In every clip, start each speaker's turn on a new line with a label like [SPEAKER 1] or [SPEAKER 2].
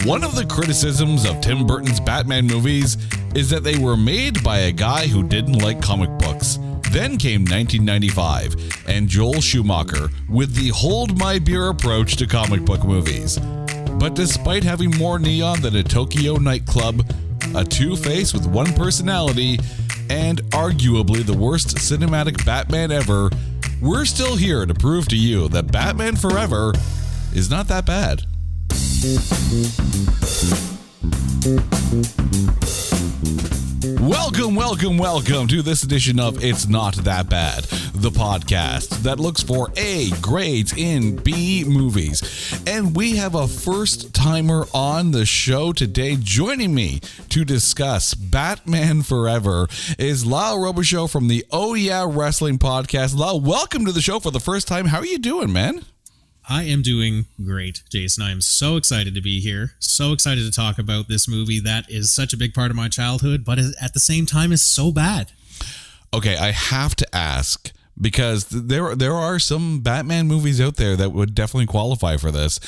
[SPEAKER 1] One of the criticisms of Tim Burton's Batman movies is that they were made by a guy who didn't like comic books. Then came 1995 and Joel Schumacher with the hold my beer approach to comic book movies. But despite having more neon than a Tokyo nightclub, a Two-Face with one personality, and arguably the worst cinematic Batman ever, we're still here to prove to you that Batman Forever is not that bad. Welcome to this edition of It's Not That Bad, the podcast that looks for A grades in B movies. And we have a first-timer on the show today. Joining me to discuss Batman Forever is Lyle Robichaud from the Oh Yeah Wrestling podcast. Lyle, welcome to the show for the first time. How are you doing, man?
[SPEAKER 2] I am doing great, Jason. I am so excited to be here. So excited to talk about this movie that is such a big part of my childhood, but at the same time is so bad.
[SPEAKER 1] Okay, I have to ask, because there are some Batman movies out there that would definitely qualify for this.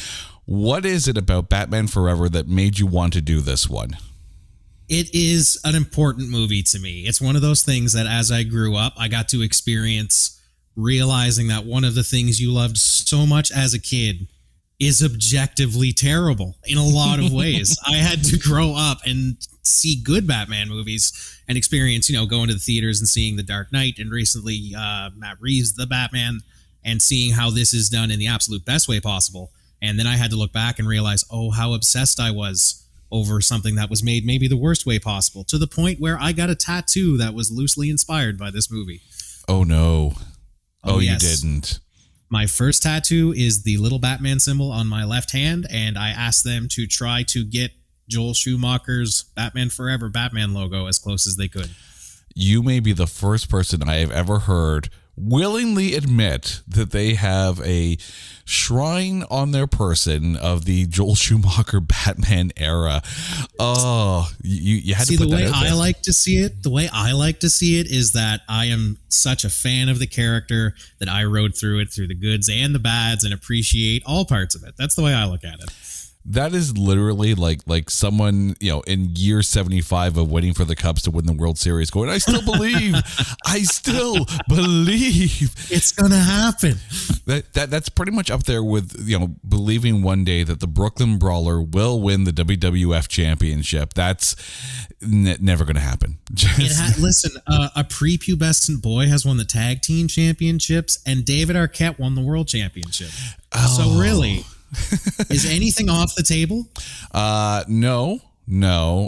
[SPEAKER 1] What is it about Batman Forever that made you want to do this one?
[SPEAKER 2] It is an important movie to me. It's one of those things that as I grew up, I got to experience realizing that one of the things you loved so much as a kid is objectively terrible in a lot of ways. I had to grow up and see good Batman movies and experience, going to the theaters and seeing The Dark Knight and recently Matt Reeves' The Batman and seeing how this is done in the absolute best way possible. And then I had to look back and realize, how obsessed I was over something that was made maybe the worst way possible, to the point where I got a tattoo that was loosely inspired by this movie.
[SPEAKER 1] Oh, no. Oh,
[SPEAKER 2] yes.
[SPEAKER 1] You didn't.
[SPEAKER 2] My first tattoo is the little Batman symbol on my left hand, and I asked them to try to get Joel Schumacher's Batman Forever Batman logo as close as they could.
[SPEAKER 1] You may be the first person I have ever heard willingly admit that they have a shrine on their person of the Joel Schumacher Batman era. Oh, you had to put that out there.
[SPEAKER 2] The way I like to see it is that I am such a fan of the character that I rode through it through the goods and the bads and appreciate all parts of it. That's the way I look at it.
[SPEAKER 1] That is literally like someone, in year 75 of waiting for the Cubs to win the World Series going, I still believe
[SPEAKER 2] it's going to happen.
[SPEAKER 1] That's pretty much up there with, believing one day that the Brooklyn Brawler will win the WWF championship. That's never going to happen.
[SPEAKER 2] Listen, a prepubescent boy has won the tag team championships and David Arquette won the world championship. So really... Is anything off the table?
[SPEAKER 1] No.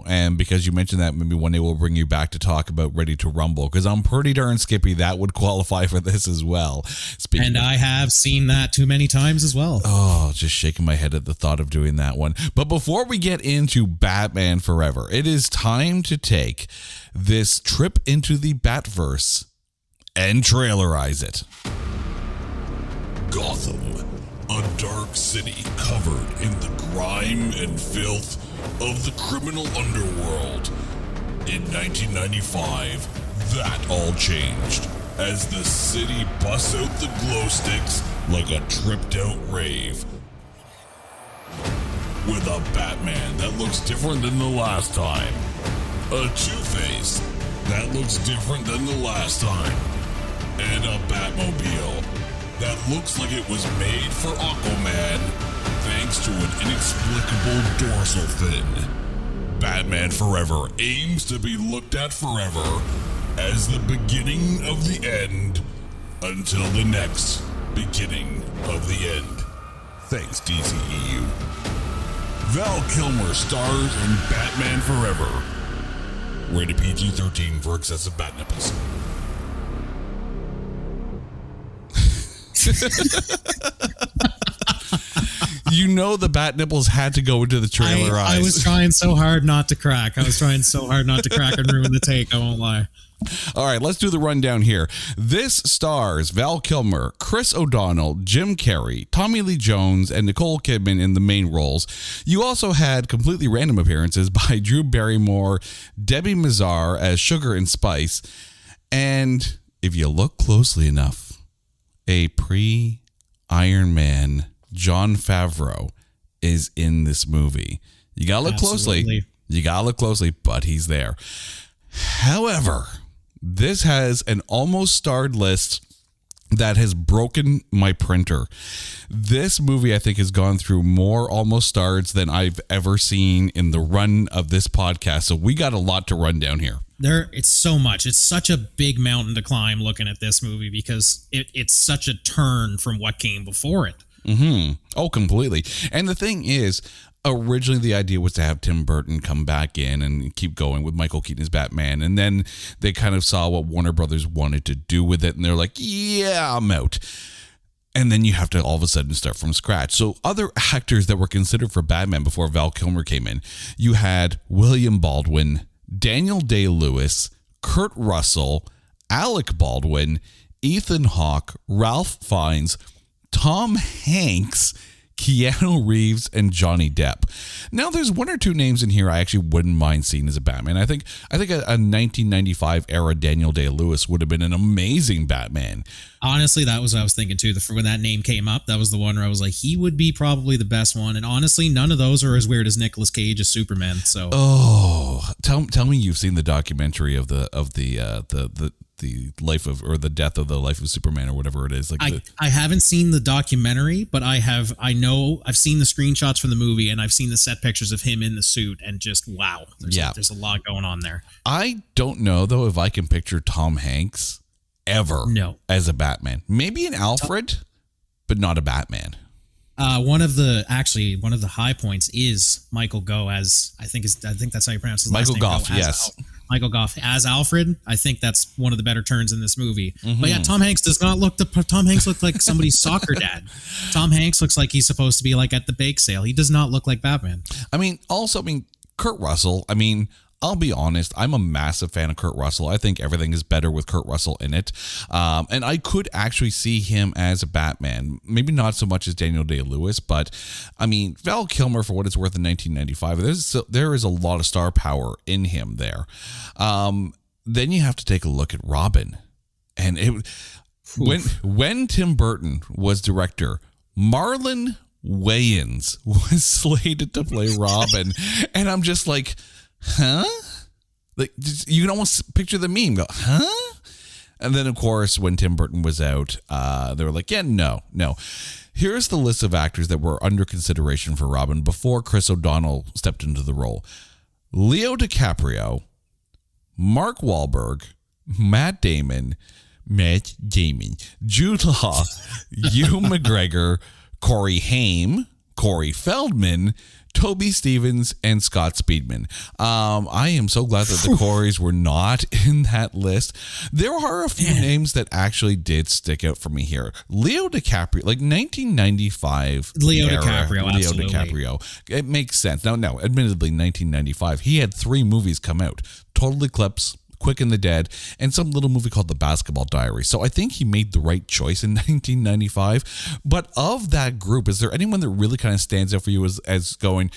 [SPEAKER 1] And because you mentioned that, maybe one day we'll bring you back to talk about Ready to Rumble, because I'm pretty darn skippy that would qualify for this as well.
[SPEAKER 2] I have seen that too many times as well.
[SPEAKER 1] Oh, just shaking my head at the thought of doing that one. But before we get into Batman Forever, it is time to take this trip into the Batverse and trailerize it. Gotham. A dark city covered in the grime and filth of the criminal underworld. In 1995, that all changed as the city busts out the glow sticks like a tripped-out rave. With a Batman that looks different than the last time. A Two-Face that looks different than the last time. And a Batmobile that looks like it was made for Aquaman thanks to an inexplicable dorsal fin. Batman Forever aims to be looked at forever as the beginning of the end until the next beginning of the end. Thanks, DCEU. Val Kilmer stars in Batman Forever. Rated PG-13 for excessive bat nipples. The bat nipples had to go into the trailer eyes.
[SPEAKER 2] I was trying so hard not to crack. And ruin the take, I won't lie.
[SPEAKER 1] All right, let's do the rundown here. This stars Val Kilmer, Chris O'Donnell, Jim Carrey, Tommy Lee Jones, and Nicole Kidman in the main roles. You also had completely random appearances by Drew Barrymore, Debbie Mazar as Sugar and Spice, and if you look closely enough, a pre-Iron Man Jon Favreau
[SPEAKER 3] is in this movie. You got to look closely. You got to look closely, but he's there. However, this has an almost starred list that has broken my printer. This movie, I think, has gone through more almost stars than I've ever seen in the run of this podcast. So we got a lot to run down here.
[SPEAKER 2] It's so much. It's such a big mountain to climb looking at this movie because it's such a turn from what came before it.
[SPEAKER 3] Mm-hmm. Oh, completely. And the thing is, originally the idea was to have Tim Burton come back in and keep going with Michael Keaton as Batman. And then they kind of saw what Warner Brothers wanted to do with it. And they're like, yeah, I'm out. And then you have to all of a sudden start from scratch. So other actors that were considered for Batman before Val Kilmer came in, you had William Baldwin, Daniel Day-Lewis, Kurt Russell, Alec Baldwin, Ethan Hawke, Ralph Fiennes, Tom Hanks, Keanu Reeves, and Johnny Depp. Now, there's one or two names in here I actually wouldn't mind seeing as a Batman. I think a 1995 era Daniel Day-Lewis would have been an amazing Batman.
[SPEAKER 2] Honestly, that was what I was thinking too. When that name came up, that was the one where I was like, he would be probably the best one. And honestly, none of those are as weird as Nicolas Cage as Superman. So,
[SPEAKER 3] tell me you've seen the documentary of the life of, or the death of the life of Superman, or whatever it is.
[SPEAKER 2] I haven't seen the documentary, but I've seen the screenshots from the movie, and I've seen the set pictures of him in the suit, and just wow, there's a lot going on there.
[SPEAKER 3] I don't know though if I can picture Tom Hanks ever as a Batman. Maybe an Alfred, but not a Batman.
[SPEAKER 2] One of the high points is Michael Gough as I think that's how you pronounce his last name.
[SPEAKER 3] Michael Gough, yes.
[SPEAKER 2] Michael Gough as Alfred. I think that's one of the better turns in this movie.
[SPEAKER 3] Mm-hmm.
[SPEAKER 2] But yeah, Tom Hanks does not look. Tom Hanks looks like somebody's soccer dad. Tom Hanks looks like he's supposed to be like at the bake sale. He does not look like Batman.
[SPEAKER 3] Kurt Russell. I'll be honest, I'm a massive fan of Kurt Russell. I think everything is better with Kurt Russell in it. And I could actually see him as a Batman. Maybe not so much as Daniel Day-Lewis, but Val Kilmer, for what it's worth, in 1995, there is a lot of star power in him there. Then you have to take a look at Robin. And when Tim Burton was director, Marlon Wayans was slated to play Robin. And I'm just like, huh? Like, you can almost picture the meme. Go, huh? And then, of course, when Tim Burton was out, they were like, yeah, no. Here's the list of actors that were under consideration for Robin before Chris O'Donnell stepped into the role. Leo DiCaprio, Mark Wahlberg, Matt Damon, Jude Law, Hugh McGregor, Corey Haim, Corey Feldman, Toby Stevens, and Scott Speedman. I am so glad that the Coreys were not in that list. There are a few names that actually did stick out for me here. Leo DiCaprio, like 1995.
[SPEAKER 2] Leo DiCaprio.
[SPEAKER 3] It makes sense. Now, admittedly, 1995, he had 3 movies come out. Total Eclipse, Quick and the Dead, and some little movie called The Basketball Diary. So I think he made the right choice in 1995. But of that group, is there anyone that really kind of stands out for you as going,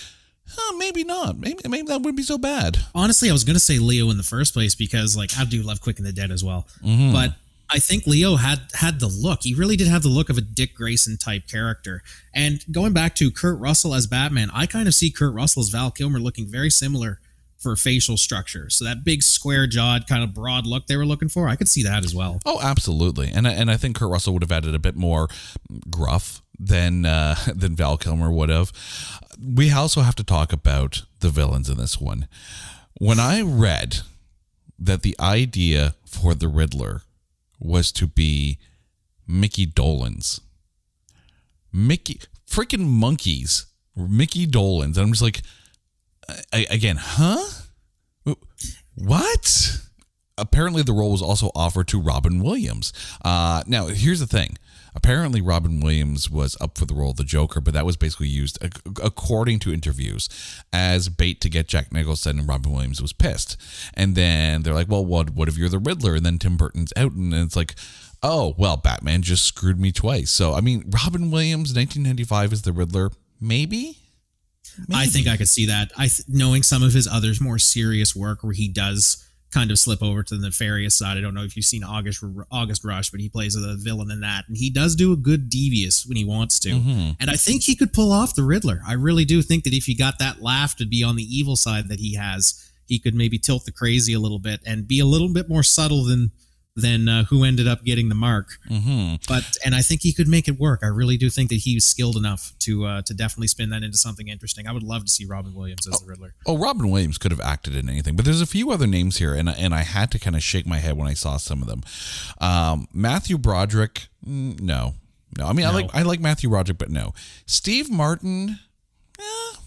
[SPEAKER 3] maybe not. Maybe that wouldn't be so bad.
[SPEAKER 2] Honestly, I was going to say Leo in the first place because I do love Quick and the Dead as well.
[SPEAKER 3] Mm-hmm.
[SPEAKER 2] But I think Leo had the look. He really did have the look of a Dick Grayson type character. And going back to Kurt Russell as Batman, I kind of see Kurt Russell as Val Kilmer looking very similar for facial structure. So that big square jawed kind of broad look they were looking for, I could see that as well.
[SPEAKER 3] Oh, absolutely. And I think Kurt Russell would have added a bit more gruff than Val Kilmer would have. We also have to talk about the villains in this one. When I read that the idea for the Riddler was to be Mickey Dolenz, freaking monkeys, Mickey Dolenz, and I'm just like, again, huh? What? Apparently, the role was also offered to Robin Williams. Now, here's the thing. Apparently, Robin Williams was up for the role of the Joker, but that was basically used, according to interviews, as bait to get Jack Nicholson, and Robin Williams was pissed. And then they're like, well, what if you're the Riddler? And then Tim Burton's out, and it's like, oh, well, Batman just screwed me twice. So, Robin Williams, 1995 is the Riddler, maybe?
[SPEAKER 2] I think I could see that. Knowing some of his other more serious work where he does kind of slip over to the nefarious side. I don't know if you've seen August Rush, but he plays a villain in that, and he does do a good devious when he wants to. And I think he could pull off the Riddler. I really do think that if he got that laugh to be on the evil side that he has, he could maybe tilt the crazy a little bit and be a little bit more subtle than who ended up getting the mark. And I think he could make it work. I really do think that he's skilled enough to definitely spin that into something interesting. I would love to see Robin Williams as the Riddler.
[SPEAKER 3] Oh, Robin Williams could have acted in anything, but there's a few other names here, and I had to kind of shake my head when I saw some of them. Matthew Broderick, no. I mean, no. I like Matthew Broderick, but no. Steve Martin,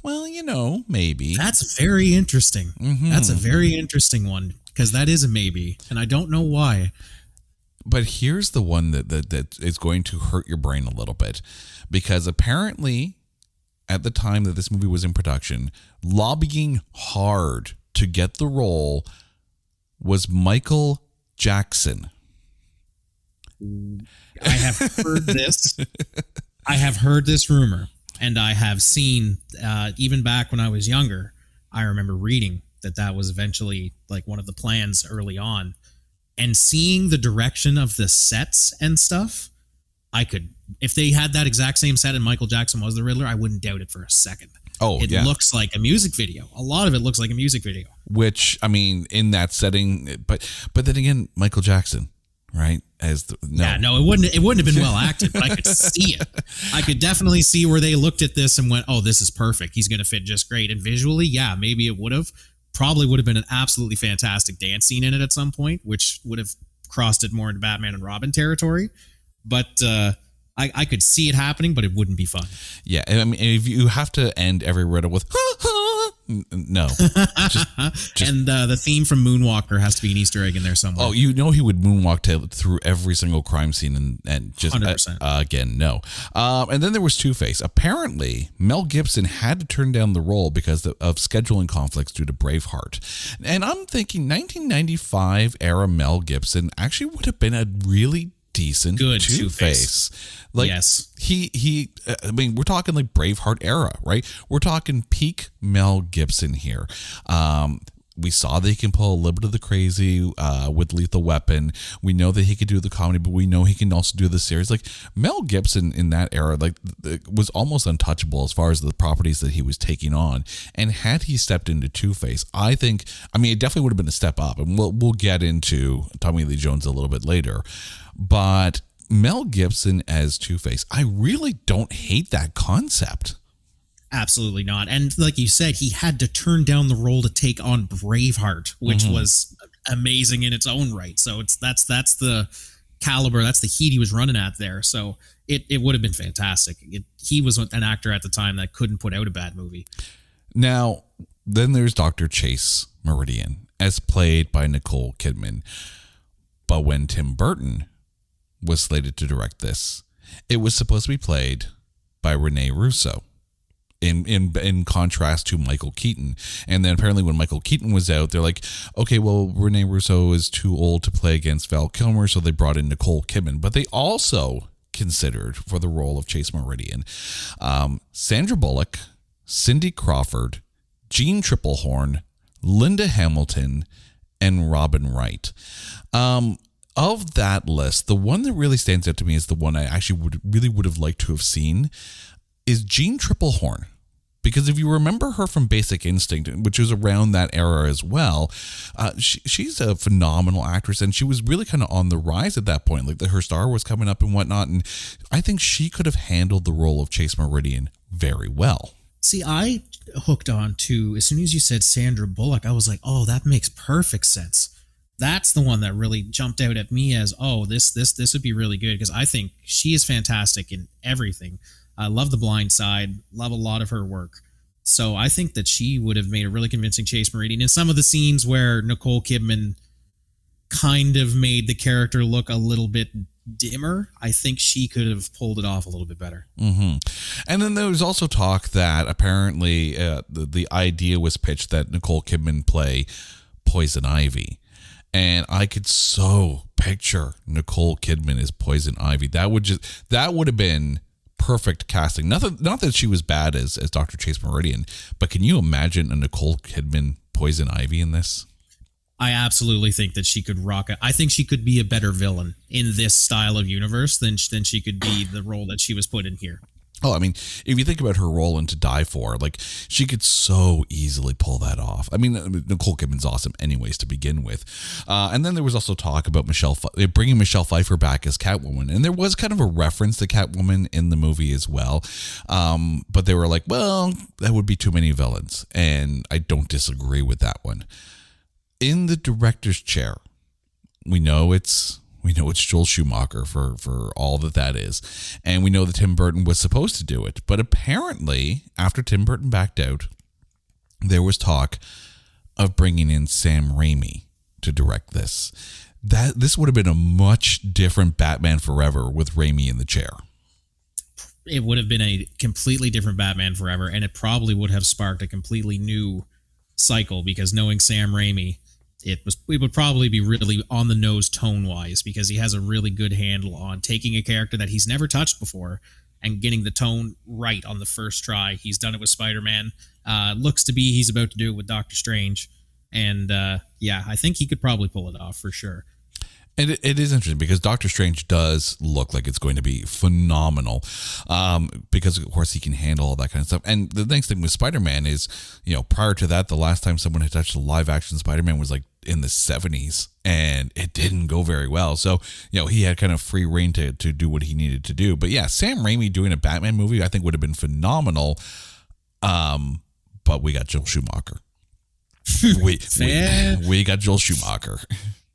[SPEAKER 3] well, maybe.
[SPEAKER 2] That's very interesting. That's a very interesting one. Because that is a maybe, and I don't know why.
[SPEAKER 3] But here's the one that is going to hurt your brain a little bit. Because apparently, at the time that this movie was in production, lobbying hard to get the role was Michael Jackson.
[SPEAKER 2] I have heard this. I have heard this rumor, and I have seen, even back when I was younger, I remember reading that was eventually like one of the plans early on, and seeing the direction of the sets and stuff, I could, if they had that exact same set and Michael Jackson was the Riddler, I wouldn't doubt it for a second. It looks like a music video. A lot of it looks like a music video. Which,
[SPEAKER 3] I mean, in that setting, but then again, Michael Jackson, right? It wouldn't have been well acted, but I could see it. I could definitely see where they looked at this and went, "Oh, this is perfect. He's going to fit just great." And visually, yeah, maybe it would have. Probably would have been an absolutely fantastic dance scene in it at some point, which would have crossed it more into Batman and Robin territory. But I could see it happening, but it wouldn't be fun. Yeah, I mean, if you have to end every riddle with no, just
[SPEAKER 2] and the theme from Moonwalker has to be an Easter egg in there somewhere.
[SPEAKER 3] Oh, he would moonwalk through every single crime scene and just 100%. Again, no. And then there was Two-Face. Apparently, Mel Gibson had to turn down the role because of scheduling conflicts due to Braveheart. And I'm thinking 1995 era Mel Gibson actually would have been a really decent good Two-Face. Like, yes. I mean, we're talking like Braveheart era, right? We're talking peak Mel Gibson here. We saw that he can pull a little bit of the crazy with Lethal Weapon. We know that he could do the comedy, but we know he can also do the series. Like, Mel Gibson in that era, like, was almost untouchable as far as the properties that he was taking on. And had he stepped into Two-Face, it definitely would have been a step up. And we'll get into Tommy Lee Jones a little bit later. But Mel Gibson as Two-Face, I really don't hate that concept.
[SPEAKER 2] Absolutely not. And like you said, he had to turn down the role to take on Braveheart, which was amazing in its own right. So that's the caliber, that's the heat he was running at there. So it would have been fantastic. He was an actor at the time that couldn't put out a bad movie.
[SPEAKER 3] Now, then there's Dr. Chase Meridian, as played by Nicole Kidman. But when Tim Burton was slated to direct this, it was supposed to be played by Rene Russo. In contrast to Michael Keaton. And then apparently when Michael Keaton was out, they're like, okay, well, Rene Russo is too old to play against Val Kilmer, so they brought in Nicole Kidman. But they also considered for the role of Chase Meridian Sandra Bullock, Cindy Crawford, Jean Triplehorn, Linda Hamilton, and Robin Wright. Of that list, the one that really stands out to me is the one I actually would have liked to have seen is Jean Triplehorn. Because if you remember her from Basic Instinct, which was around that era as well, she's a phenomenal actress, and she was really kind of on the rise at that point. Like her star was coming up and whatnot, and I think she could have handled the role of Chase Meridian very well.
[SPEAKER 2] See, I hooked on to, as soon as you said Sandra Bullock, I was like, oh, that makes perfect sense. That's the one that really jumped out at me as, oh, this would be really good, because I think she is fantastic in everything. I love The Blind Side, love a lot of her work. So I think that she would have made a really convincing Chase Meridian. In some of the scenes where Nicole Kidman kind of made the character look a little bit dimmer, I think she could have pulled it off a little bit better.
[SPEAKER 3] Mm-hmm. And then there was also talk that apparently the idea was pitched that Nicole Kidman play Poison Ivy. And I could so picture Nicole Kidman as Poison Ivy. That would have been perfect casting. Not that she was bad as Dr. Chase Meridian, but can you imagine a Nicole Kidman Poison Ivy in this?
[SPEAKER 2] I absolutely think that she could rock it. I think she could be a better villain in this style of universe than she could be the role that she was put in here.
[SPEAKER 3] Oh, I mean, if you think about her role in To Die For, like, she could so easily pull that off. I mean, Nicole Kidman's awesome anyways to begin with. And then there was also talk about bringing Michelle Pfeiffer back as Catwoman. And there was kind of a reference to Catwoman in the movie as well. But they were like, well, that would be too many villains. And I don't disagree with that one. In the director's chair, we know it's Joel Schumacher for all that is. And we know that Tim Burton was supposed to do it. But apparently, after Tim Burton backed out, there was talk of bringing in Sam Raimi to direct this. This would have been a much different Batman Forever with Raimi in the chair.
[SPEAKER 2] It would have been a completely different Batman Forever, and it probably would have sparked a completely new cycle, because knowing Sam Raimi, it would probably be really on the nose tone-wise, because he has a really good handle on taking a character that he's never touched before and getting the tone right on the first try. He's done it with Spider-Man. Looks to be he's about to do it with Doctor Strange. And I think he could probably pull it off for sure.
[SPEAKER 3] And it is interesting because Doctor Strange does look like it's going to be phenomenal, because of course he can handle all that kind of stuff. And the next thing with Spider-Man is, prior to that, the last time someone had touched a live action Spider-Man was like in the 70s, and it didn't go very well. So, he had kind of free reign to do what he needed to do. But yeah, Sam Raimi doing a Batman movie, I think would have been phenomenal. But we got Joel Schumacher. We got Joel Schumacher.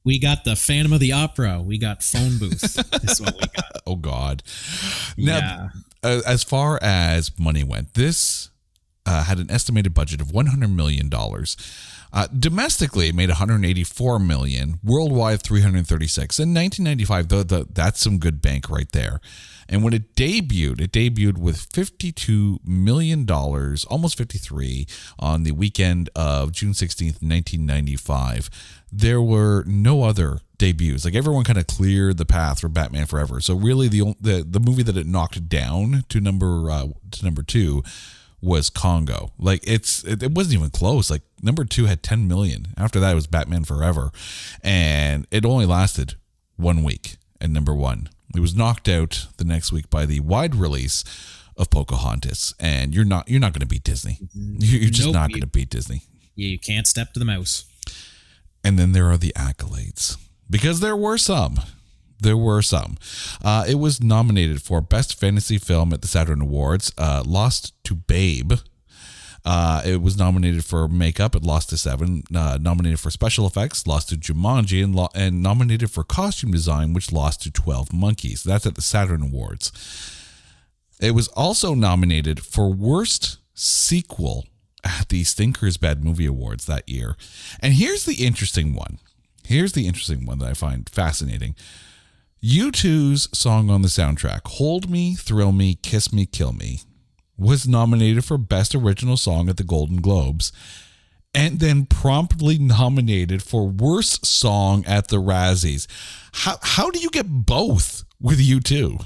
[SPEAKER 2] We got the Phantom of the Opera. We got Phone Booth. That's what we got.
[SPEAKER 3] Oh, God. Now, as far as money went, this had an estimated budget of $100 million. Domestically, it made $184 million. Worldwide, $336. In 1995, that's some good bank right there. And when it debuted with $52 million, almost 53, on the weekend of June 16th, 1995. There were no other debuts. Like, everyone kind of cleared the path for Batman Forever. So really, the movie that it knocked down to number 2 was Congo. Like, it wasn't even close. Like, number 2 had 10 million. After that, it was Batman Forever, and it only lasted 1 week at number 1. It was knocked out the next week by the wide release of Pocahontas, and you're not going to beat Disney. You're just not going to beat Disney.
[SPEAKER 2] You can't step to the mouse.
[SPEAKER 3] And then there are the accolades, because there were some. It was nominated for Best Fantasy Film at the Saturn Awards, lost to Babe. It was nominated for makeup, it lost to Seven. Nominated for special effects, lost to Jumanji, and nominated for costume design, which lost to 12 Monkeys. That's at the Saturn Awards. It was also nominated for worst sequel at the Stinker's Bad Movie Awards that year. And here's the interesting one. That I find fascinating. U2's song on the soundtrack, Hold Me, Thrill Me, Kiss Me, Kill Me, was nominated for Best Original Song at the Golden Globes, and then promptly nominated for Worst Song at the Razzies. How do you get both with U2?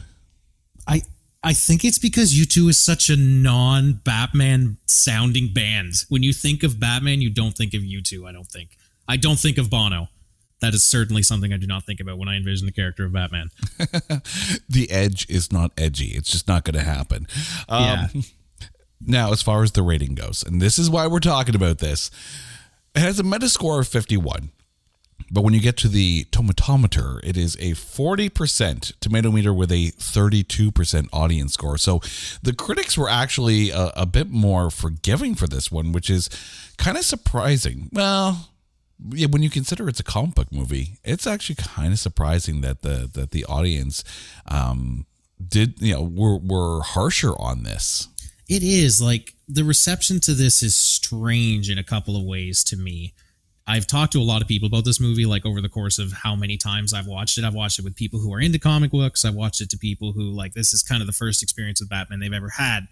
[SPEAKER 2] I think it's because U2 is such a non-Batman sounding band. When you think of Batman, you don't think of U2, I don't think. I don't think of Bono. That is certainly something I do not think about when I envision the character of Batman.
[SPEAKER 3] The edge is not edgy. It's just not going to happen.
[SPEAKER 2] Yeah.
[SPEAKER 3] Now, as far as the rating goes, and this is why we're talking about this, it has a Metascore of 51. But when you get to the tomatometer, it is a 40% tomato meter with a 32% audience score. So the critics were actually a bit more forgiving for this one, which is kind of surprising. Well, yeah, when you consider it's a comic book movie, it's actually kind of surprising that the audience were harsher on this.
[SPEAKER 2] It is. Like, the reception to this is strange in a couple of ways to me. I've talked to a lot of people about this movie, like, over the course of how many times I've watched it. I've watched it with people who are into comic books. I've watched it to people who, like, this is kind of the first experience with Batman they've ever had.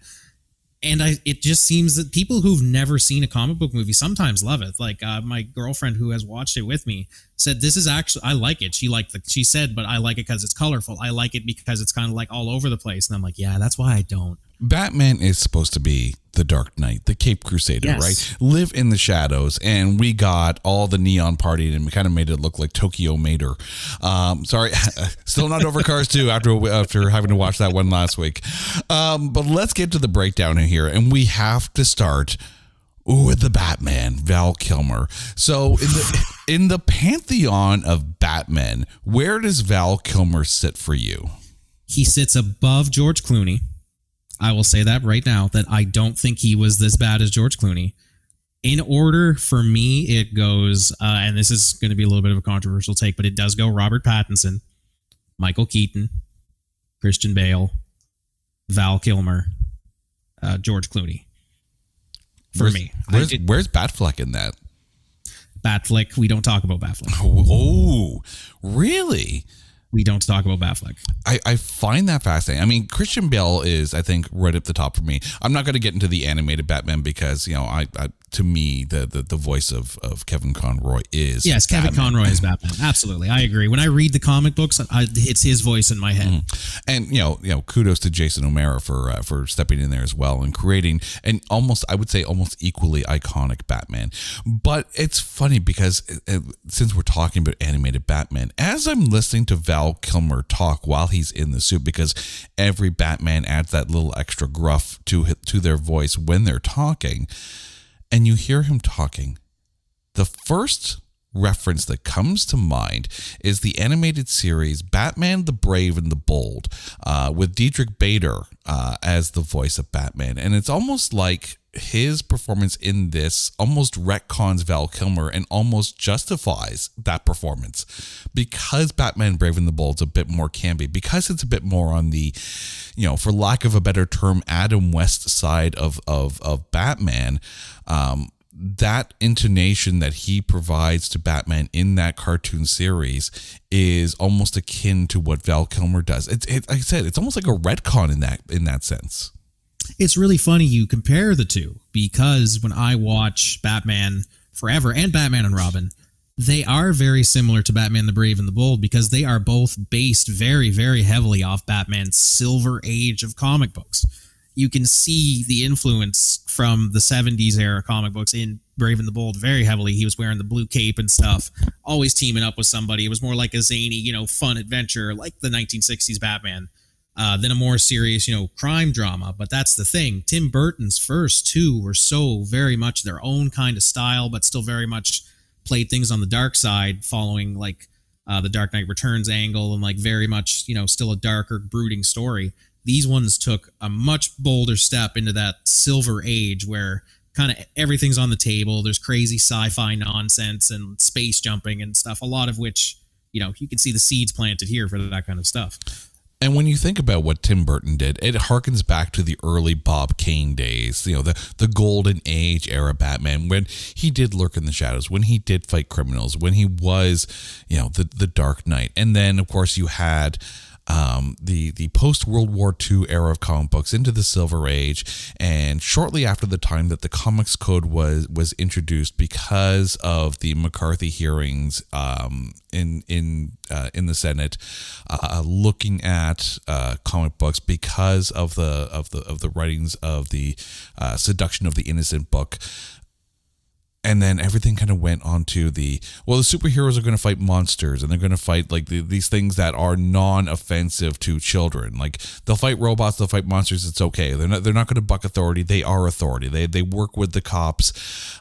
[SPEAKER 2] And it just seems that people who've never seen a comic book movie sometimes love it. Like, my girlfriend who has watched it with me said, this is actually, I like it. She said, but I like it because it's colorful. I like it because it's kind of like all over the place. And I'm like, yeah, that's why I don't.
[SPEAKER 3] Batman is supposed to be the Dark Knight, the Cape Crusader,
[SPEAKER 2] Yes.
[SPEAKER 3] right? Live in the shadows, and we got all the neon partying, and we kind of made it look like Tokyo Mater. Sorry, still not over Cars 2 after having to watch that one last week. But let's get to the breakdown here, and we have to start with the Batman, Val Kilmer. So in the pantheon of Batman, where does Val Kilmer sit for you?
[SPEAKER 2] He sits above George Clooney. I will say that right now, that I don't think he was this bad as George Clooney. In order for me, it goes, and this is going to be a little bit of a controversial take, but it does go Robert Pattinson, Michael Keaton, Christian Bale, Val Kilmer, George Clooney. Me.
[SPEAKER 3] Where's Batfleck in that?
[SPEAKER 2] Batfleck, we don't talk about Batfleck.
[SPEAKER 3] Oh, really?
[SPEAKER 2] We don't talk about Batfleck.
[SPEAKER 3] I find that fascinating. I mean, Christian Bale is, I think, right at the top for me. I'm not going to get into the animated Batman because, you know, I to me, the voice of Kevin Conroy is
[SPEAKER 2] Yes, Kevin
[SPEAKER 3] Batman.
[SPEAKER 2] Conroy is Batman. Absolutely. I agree. When I read the comic books, it's his voice in my head.
[SPEAKER 3] And you know, kudos to Jason O'Mara for stepping in there as well and creating an almost equally iconic Batman. But it's funny because since we're talking about animated Batman, as I'm listening to Val Kilmer talk while he's in the suit, because every Batman adds that little extra gruff to their voice when they're talking, and you hear him talking, the first reference that comes to mind is the animated series Batman the Brave and the Bold, with Diedrich Bader as the voice of Batman. And it's almost like his performance in this almost retcons Val Kilmer and almost justifies that performance, because Batman Brave and the Bold's a bit more campy, because it's a bit more on the, you know, for lack of a better term, Adam West side of Batman. That intonation that he provides to Batman in that cartoon series is almost akin to what Val Kilmer does. Like I said, it's almost like a retcon in that sense.
[SPEAKER 2] It's really funny you compare the two, because when I watch Batman Forever and Batman and Robin, they are very similar to Batman the Brave and the Bold, because they are both based very, very heavily off Batman's Silver Age of comic books. You can see the influence from the 70s era comic books in Brave and the Bold very heavily. He was wearing the blue cape and stuff, always teaming up with somebody. It was more like a zany, you know, fun adventure like the 1960s Batman than a more serious, you know, crime drama. But that's the thing. Tim Burton's first two were so very much their own kind of style, but still very much played things on the dark side, following like the Dark Knight Returns angle, and like very much, you know, still a darker, brooding story. These ones took a much bolder step into that Silver Age where kind of everything's on the table. There's crazy sci-fi nonsense and space jumping and stuff, a lot of which, you know, you can see the seeds planted here for that kind of stuff.
[SPEAKER 3] And when you think about what Tim Burton did, it harkens back to the early Bob Kane days, you know, the golden age era Batman, when he did lurk in the shadows, when he did fight criminals, when he was, you know, the Dark Knight. And then, of course, you had the post-World War II era of comic books into the Silver Age, and shortly after the time that the Comics Code was introduced because of the McCarthy hearings in the Senate, looking at comic books because of the writings of the Seduction of the Innocent book. And then everything kind of went on to the superheroes are going to fight monsters, and they're going to fight like these things that are non-offensive to children. Like they'll fight robots, they'll fight monsters. It's okay. They're not going to buck authority. They are authority. They work with the cops.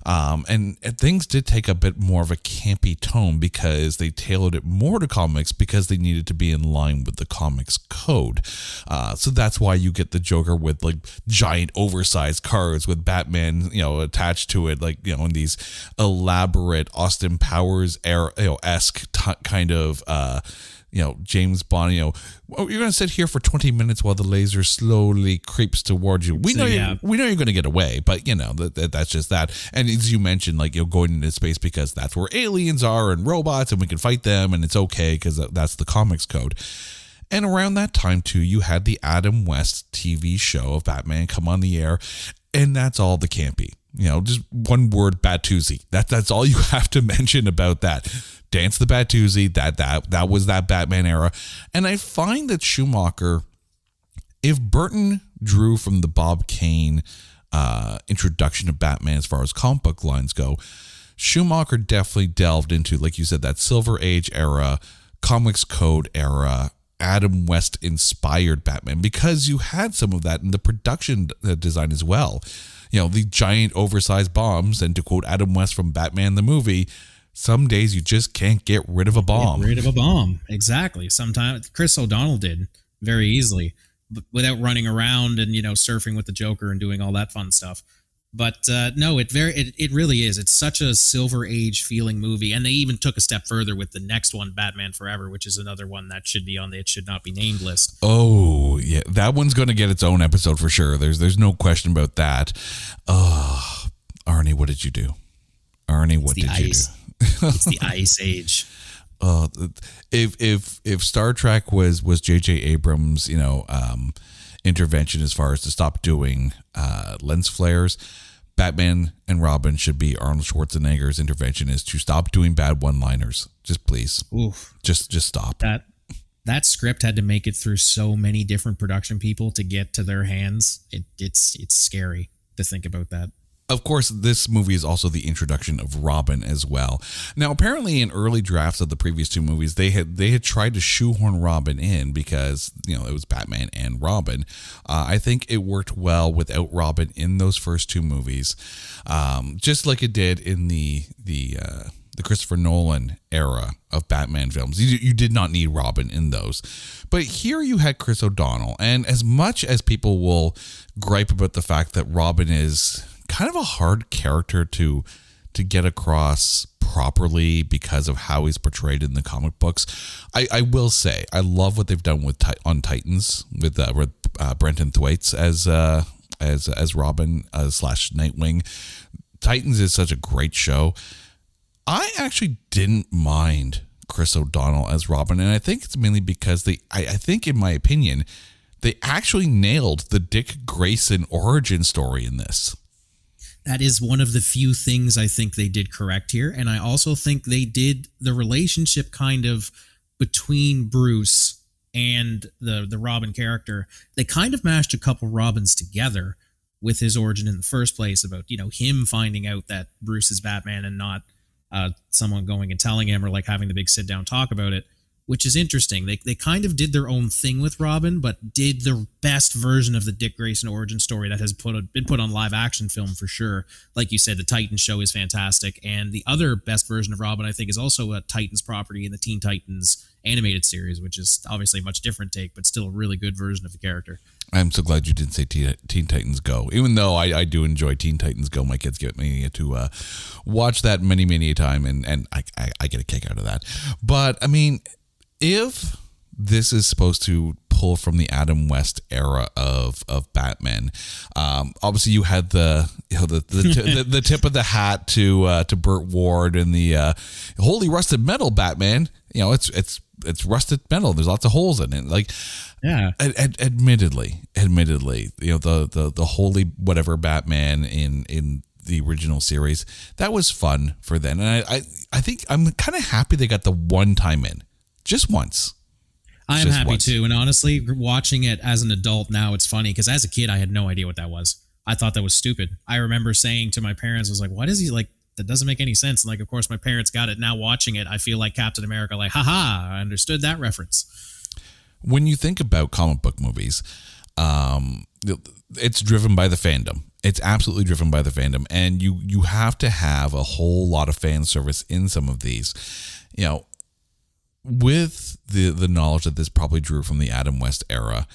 [SPEAKER 3] And things did take a bit more of a campy tone because they tailored it more to comics because they needed to be in line with the comics code. So that's why you get the Joker with like giant oversized cards with Batman, you know, attached to it, like, you know, in these elaborate Austin Powers era, you know, esque kind of you know, James Bond, you know, you're going to sit here for 20 minutes while the laser slowly creeps towards you. We know you're going to get away, but you know, that's just that. And as you mentioned, like, you know, going into space because that's where aliens are and robots, and we can fight them, and it's okay because that's the comics code. And around that time too, you had the Adam West TV show of Batman come on the air, and that's all the campy. You know, just one word, Batusi. That's all you have to mention about that. Dance the Batusi. That was that Batman era. And I find that Schumacher if Burton drew from the Bob Kane introduction of Batman as far as comic book lines go, Schumacher definitely delved into, like you said, that Silver Age era, Comics Code era, Adam West inspired Batman, because you had some of that in the production design as well. The giant oversized bombs, and to quote Adam West from Batman the movie, some days you just can't get rid of a bomb.
[SPEAKER 2] Get rid of a bomb. Exactly. Sometimes Chris O'Donnell did very easily, without running around and, surfing with the Joker and doing all that fun stuff. But no, it really is. It's such a Silver Age feeling movie. And they even took a step further with the next one, Batman Forever, which is another one that should be on the It Should Not Be Named list.
[SPEAKER 3] Oh, yeah. That one's going to get its own episode for sure. There's no question about that. Oh, Arnie, what did you do? Arnie, what did you do?
[SPEAKER 2] It's the Ice Age.
[SPEAKER 3] If Star Trek was J.J. Abrams, intervention as far as to stop doing lens flares, Batman and Robin should be Arnold Schwarzenegger's intervention, is to stop doing bad one-liners. Just please.
[SPEAKER 2] Oof.
[SPEAKER 3] Just stop.
[SPEAKER 2] That script had to make it through so many different production people to get to their hands. It's scary to think about that.
[SPEAKER 3] Of course, this movie is also the introduction of Robin as well. Now, apparently in early drafts of the previous two movies, they had tried to shoehorn Robin in because, it was Batman and Robin. I think it worked well without Robin in those first two movies, just like it did in the Christopher Nolan era of Batman films. You did not need Robin in those. But here you had Chris O'Donnell, and as much as people will gripe about the fact that Robin is kind of a hard character to get across properly because of how he's portrayed in the comic books, I will say I love what they've done with on Titans with Brenton Thwaites as Robin / Nightwing. Titans is such a great show. I actually didn't mind Chris O'Donnell as Robin, and I think it's mainly because I think, in my opinion, they actually nailed the Dick Grayson origin story in this.
[SPEAKER 2] That is one of the few things I think they did correct here. And I also think they did the relationship kind of between Bruce and the Robin character. They kind of mashed a couple Robins together with his origin in the first place, about, him finding out that Bruce is Batman and not someone going and telling him, or like having the big sit down talk about it, which is interesting. They kind of did their own thing with Robin, but did the best version of the Dick Grayson origin story that has been put on live action film for sure. Like you said, the Titans show is fantastic. And the other best version of Robin, I think, is also a Titans property in the Teen Titans animated series, which is obviously a much different take, but still a really good version of the character. I'm
[SPEAKER 3] so glad you didn't say Teen Titans Go. Even though I do enjoy Teen Titans Go, my kids get me to watch that many a time, and I get a kick out of that. But, I mean, if this is supposed to pull from the Adam West era of Batman, obviously you had the tip of the hat to Burt Ward and the holy rusted metal Batman. It's rusted metal. There's lots of holes in it. Like, yeah. Admittedly, the holy whatever Batman in the original series, that was fun for then, and I think I'm kind of happy they got the one time in. Just once.
[SPEAKER 2] I am happy too. And honestly, watching it as an adult now, it's funny because as a kid, I had no idea what that was. I thought that was stupid. I remember saying to my parents, I was like, what is he like? That doesn't make any sense. And like, of course, my parents got it. Now watching it, I feel like Captain America, like, haha, I understood that reference.
[SPEAKER 3] When you think about comic book movies, it's driven by the fandom. It's absolutely driven by the fandom. And you have to have a whole lot of fan service in some of these. With the knowledge that this probably drew from the Adam West era,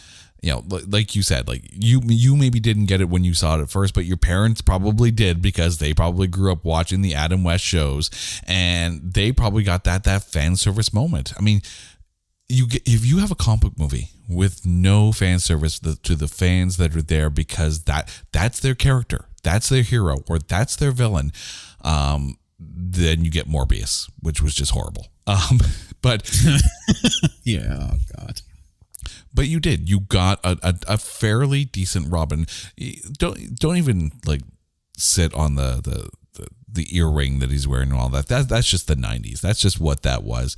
[SPEAKER 3] like you said, like you maybe didn't get it when you saw it at first, but your parents probably did because they probably grew up watching the Adam West shows, and they probably got that fan service moment. I mean, if you have a comic book movie with no fan service to the fans that are there because that's their character, that's their hero, or that's their villain, then you get Morbius, which was just horrible. But
[SPEAKER 2] yeah, oh God.
[SPEAKER 3] But you did. You got a fairly decent Robin. Don't even like sit on the earring that he's wearing and all that. That's just the 90s. That's just what that was.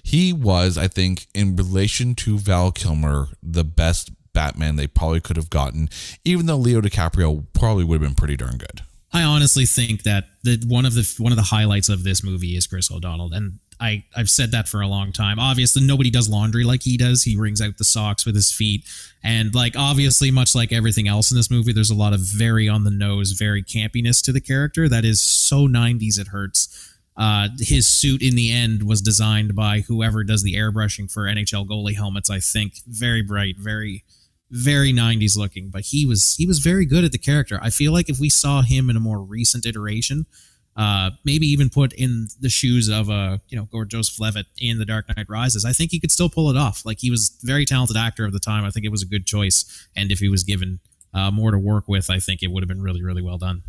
[SPEAKER 3] He was, I think, in relation to Val Kilmer, the best Batman they probably could have gotten, even though Leo DiCaprio probably would have been pretty darn good.
[SPEAKER 2] I honestly think that one of the highlights of this movie is Chris O'Donnell, and I've said that for a long time. Obviously, nobody does laundry like he does. He wrings out the socks with his feet, and like obviously, much like everything else in this movie, there's a lot of very on the nose, very campiness to the character that is so 90s it hurts. His suit in the end was designed by whoever does the airbrushing for NHL goalie helmets. I think very bright, very 90s looking, but he was very good at the character. I feel like if we saw him in a more recent iteration, maybe even put in the shoes of Gord Joseph Levitt in The Dark Knight Rises, I think he could still pull it off. Like, he was a very talented actor of the time. I think it was a good choice, and if he was given more to work with, I think it would have been really, really well done.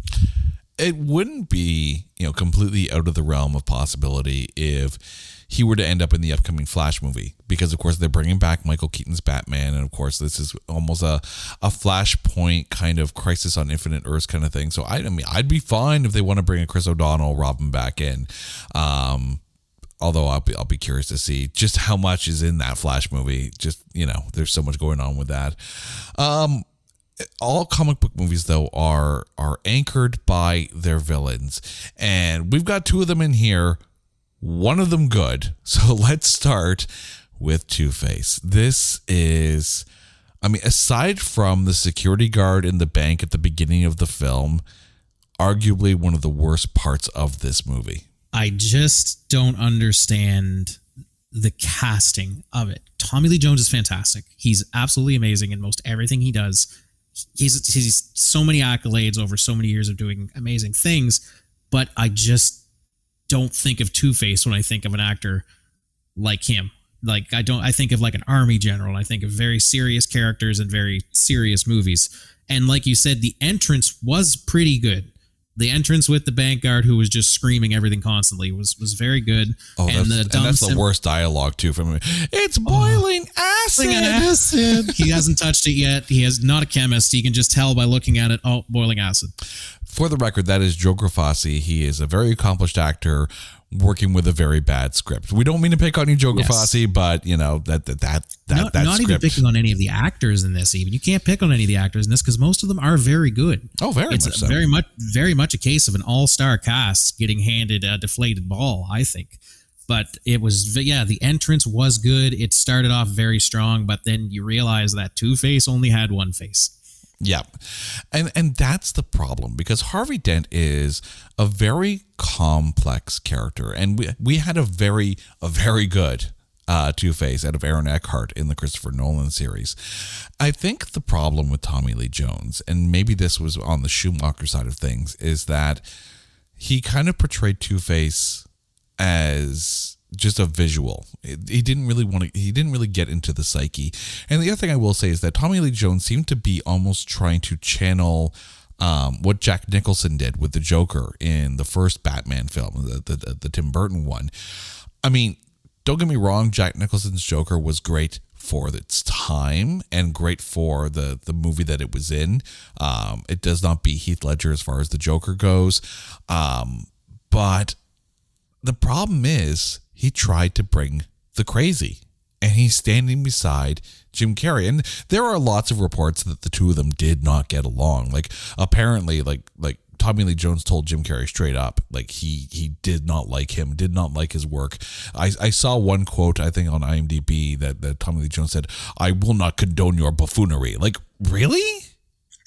[SPEAKER 3] It wouldn't be, completely out of the realm of possibility if he were to end up in the upcoming Flash movie, because of course they're bringing back Michael Keaton's Batman, and of course this is almost a Flashpoint kind of Crisis on Infinite Earths kind of thing. So I mean, I'd be fine if they want to bring a Chris O'Donnell Robin back in. Although I'll be curious to see just how much is in that Flash movie. Just, there's so much going on with that. All comic book movies, though, are anchored by their villains, and we've got two of them in here. One of them good. So let's start with Two-Face. This is, aside from the security guard in the bank at the beginning of the film, arguably one of the worst parts of this movie.
[SPEAKER 2] I just don't understand the casting of it. Tommy Lee Jones is fantastic. He's absolutely amazing in most everything he does. He's so many accolades over so many years of doing amazing things, but I just don't think of Two-Face when I think of an actor like him. Like, I think of like an army general. I think of very serious characters and very serious movies. And like you said, the entrance was pretty good. The entrance with the bank guard who was just screaming everything constantly was very good.
[SPEAKER 3] Oh, and that's the worst dialogue too from him. It's boiling acid.
[SPEAKER 2] He hasn't touched it yet. He is not a chemist. He can just tell by looking at it. Oh, boiling acid.
[SPEAKER 3] For the record, that is Joe Grafasi. He is a very accomplished actor working with a very bad script. We don't mean to pick on you, Joe Grafasi, but that
[SPEAKER 2] not
[SPEAKER 3] script.
[SPEAKER 2] Even picking on any of the actors in this. Even you can't pick on any of the actors in this because most of them are very good.
[SPEAKER 3] Oh,
[SPEAKER 2] it's
[SPEAKER 3] much so.
[SPEAKER 2] Very much a case of an all-star cast getting handed a deflated ball, I think. But it was, the entrance was good. It started off very strong, but then you realize that Two-Face only had one face.
[SPEAKER 3] Yeah. And that's the problem, because Harvey Dent is a very complex character. And we had a very good Two-Face out of Aaron Eckhart in the Christopher Nolan series. I think the problem with Tommy Lee Jones, and maybe this was on the Schumacher side of things, is that he kind of portrayed Two-Face as just a visual. He didn't really get into the psyche. And the other thing I will say is that Tommy Lee Jones seemed to be almost trying to channel what Jack Nicholson did with the Joker in the first Batman film, the Tim Burton one. I mean, don't get me wrong, Jack Nicholson's Joker was great for its time and great for the movie that it was in. It does not beat Heath Ledger as far as the Joker goes. But the problem is he tried to bring the crazy, and he's standing beside Jim Carrey. And there are lots of reports that the two of them did not get along. Like, apparently, like Tommy Lee Jones told Jim Carrey straight up, like he did not like him, did not like his work. I saw one quote, I think on IMDb, that Tommy Lee Jones said, "I will not condone your buffoonery." Like, really?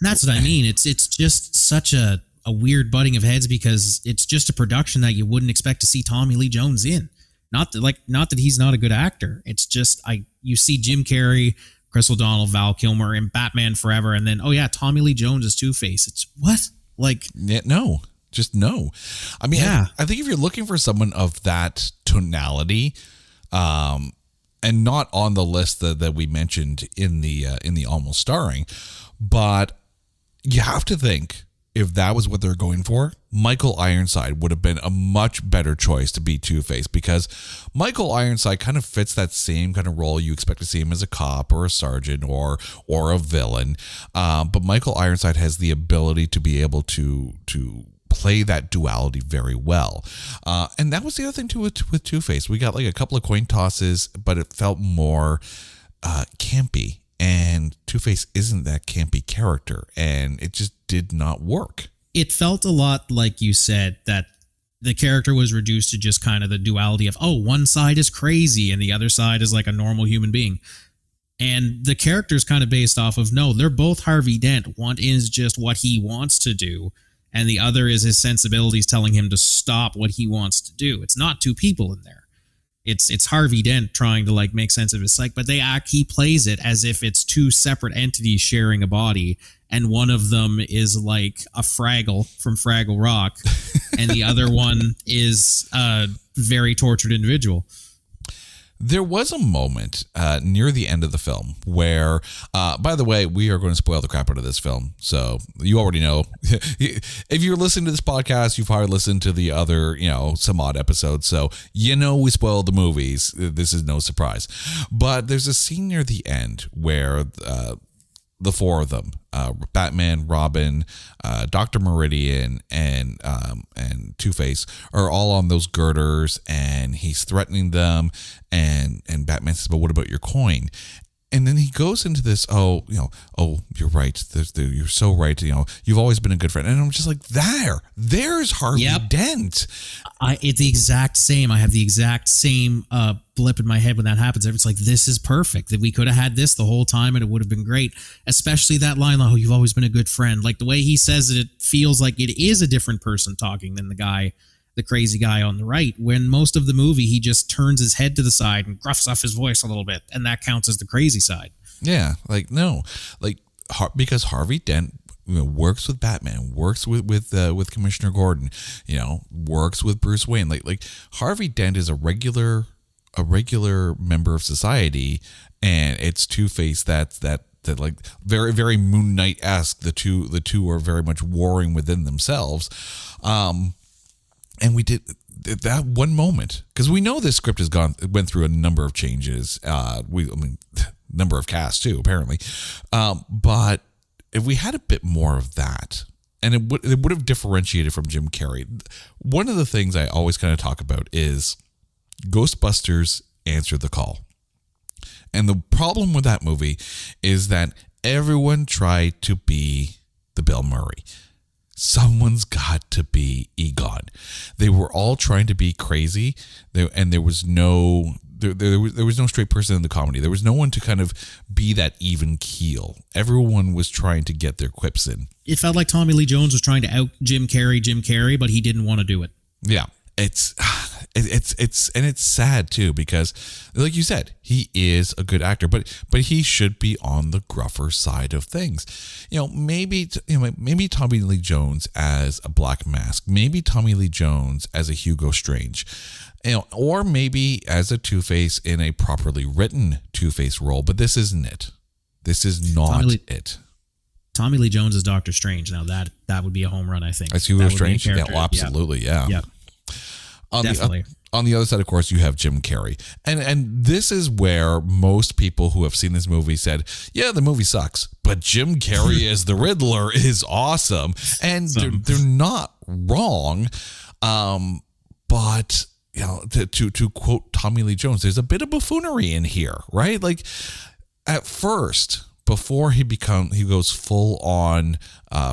[SPEAKER 2] That's what I mean. It's just such a weird butting of heads, because it's just a production that you wouldn't expect to see Tommy Lee Jones in. Not that he's not a good actor. It's just you see Jim Carrey, Chris O'Donnell, Val Kilmer in Batman Forever, and then Tommy Lee Jones is Two-Face. It's what? Like,
[SPEAKER 3] yeah, no. Just no. I mean, yeah. I think if you're looking for someone of that tonality, and not on the list that we mentioned in the Almost Starring, but you have to think, if that was what they're going for, Michael Ironside would have been a much better choice to be Two-Face, because Michael Ironside kind of fits that same kind of role you expect to see him as a cop or a sergeant or a villain. But Michael Ironside has the ability to be able to play that duality very well. And that was the other thing too with Two-Face. We got like a couple of coin tosses, but it felt more campy And Two-Face isn't that campy character, and it just did not work.
[SPEAKER 2] It felt a lot like you said, that the character was reduced to just kind of the duality of, oh, one side is crazy and the other side is like a normal human being. And the character's kind of based off of, no, they're both Harvey Dent. One is just what he wants to do, and the other is his sensibilities telling him to stop what he wants to do. It's not two people in there. It's Harvey Dent trying to like make sense of his psyche, but he plays it as if it's two separate entities sharing a body, and one of them is like a Fraggle from Fraggle Rock, and the other one is a very tortured individual.
[SPEAKER 3] There was a moment near the end of the film where, by the way, we are going to spoil the crap out of this film. So you already know. If you're listening to this podcast, you've probably listened to the other, some odd episodes. So we spoiled the movies. This is no surprise. But there's a scene near the end where the four of them, Batman, Robin, Dr. Meridian, and Two-Face, are all on those girders, and he's threatening them, and Batman says, but what about your coin? And then he goes into this, oh, you're right. You're so right. You've always been a good friend. And I'm just like, there's Harvey Dent.
[SPEAKER 2] It's the exact same. I have the exact same blip in my head when that happens. It's like, this is perfect. That we could have had this the whole time and it would have been great. Especially that line, oh, you've always been a good friend. Like the way he says it, it feels like it is a different person talking than the crazy guy on the right. When most of the movie, he just turns his head to the side and gruffs off his voice a little bit, and that counts as the crazy side.
[SPEAKER 3] Yeah, because Harvey Dent works with Batman, works with Commissioner Gordon, works with Bruce Wayne. Like Harvey Dent is a regular member of society, and it's Two-Face that like very, very Moon Knight-esque. The two are very much warring within themselves. And we did that one moment, because we know this script went through a number of changes. Number of casts too, apparently. But if we had a bit more of that, and it would have differentiated from Jim Carrey. One of the things I always kind of talk about is Ghostbusters Answer the Call. And the problem with that movie is that everyone tried to be the Bill Murray. Someone's got to be Egon. They were all trying to be crazy, and there was no straight person in the comedy. There was no one to kind of be that even keel. Everyone was trying to get their quips in. It
[SPEAKER 2] felt like Tommy Lee Jones was trying to out Jim Carrey, but he didn't want to do it.
[SPEAKER 3] Yeah, it's sad too, because like you said, he is a good actor, but he should be on the gruffer side of things. Maybe Tommy Lee Jones as a Black Mask, maybe Tommy Lee Jones as a Hugo Strange, or maybe as a Two-Face in a properly written Two-Face role. But this isn't it. This is not it.
[SPEAKER 2] Tommy Lee Jones is Doctor Strange. Now that would be a home run, I think.
[SPEAKER 3] As Hugo Strange, yeah, well, absolutely, yeah.
[SPEAKER 2] Definitely.
[SPEAKER 3] On the other side, of course, you have Jim Carrey. And this is where most people who have seen this movie said, yeah, the movie sucks, but Jim Carrey as the Riddler is awesome. And they're not wrong. But, to quote Tommy Lee Jones, there's a bit of buffoonery in here, right? Like, at first, before he goes full on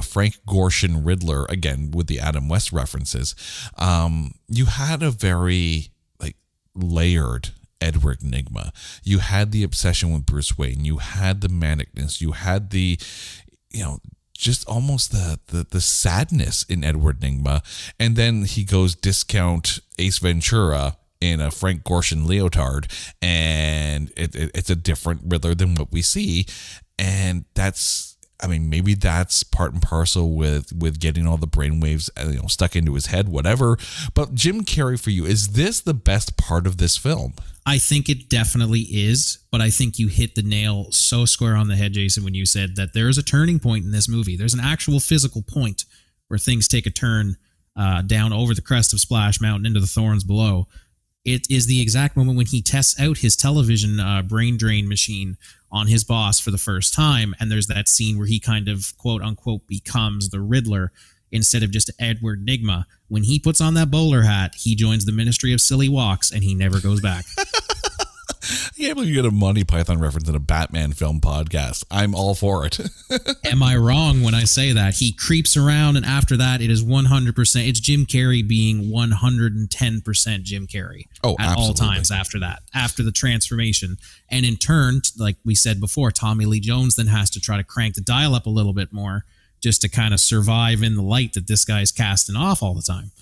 [SPEAKER 3] Frank Gorshin Riddler, again with the Adam West references, you had a very layered Edward Nygma. You had the obsession with Bruce Wayne. You had the manicness. You had the just almost the sadness in Edward Nygma, and then he goes discount Ace Ventura in a Frank Gorshin leotard, and it's a different Riddler than what we see. And maybe that's part and parcel with getting all the brainwaves stuck into his head, whatever. But Jim Carrey, for you, is this the best part of this film?
[SPEAKER 2] I think it definitely is, but I think you hit the nail so square on the head, Jason, when you said that there is a turning point in this movie. There's an actual physical point where things take a turn down over the crest of Splash Mountain into the thorns below. It is the exact moment when he tests out his television brain drain machine on his boss for the first time, and there's that scene where he kind of, quote-unquote, becomes the Riddler instead of just Edward Nygma. When he puts on that bowler hat, he joins the Ministry of Silly Walks, and he never goes back.
[SPEAKER 3] can't believe you get a Monty Python reference in a Batman film podcast. I'm all for it.
[SPEAKER 2] Am I wrong when I say that? He creeps around, and after that, it is 100%. It's Jim Carrey being 110% Jim Carrey at all times after that, after the transformation. And in turn, like we said before, Tommy Lee Jones then has to try to crank the dial up a little bit more just to kind of survive in the light that this guy's casting off all the time.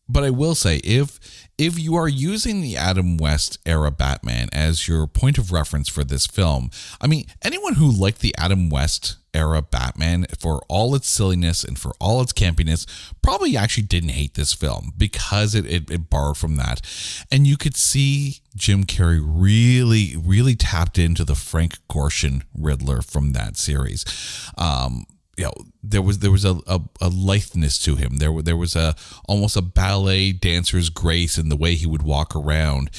[SPEAKER 3] But I will say, if you are using the Adam West era Batman as your point of reference for this film, I mean, anyone who liked the Adam West era Batman for all its silliness and for all its campiness probably actually didn't hate this film because it borrowed from that. And you could see Jim Carrey really, really tapped into the Frank Gorshin Riddler from that series. There was a litheness to him. There was almost a ballet dancer's grace in the way he would walk around.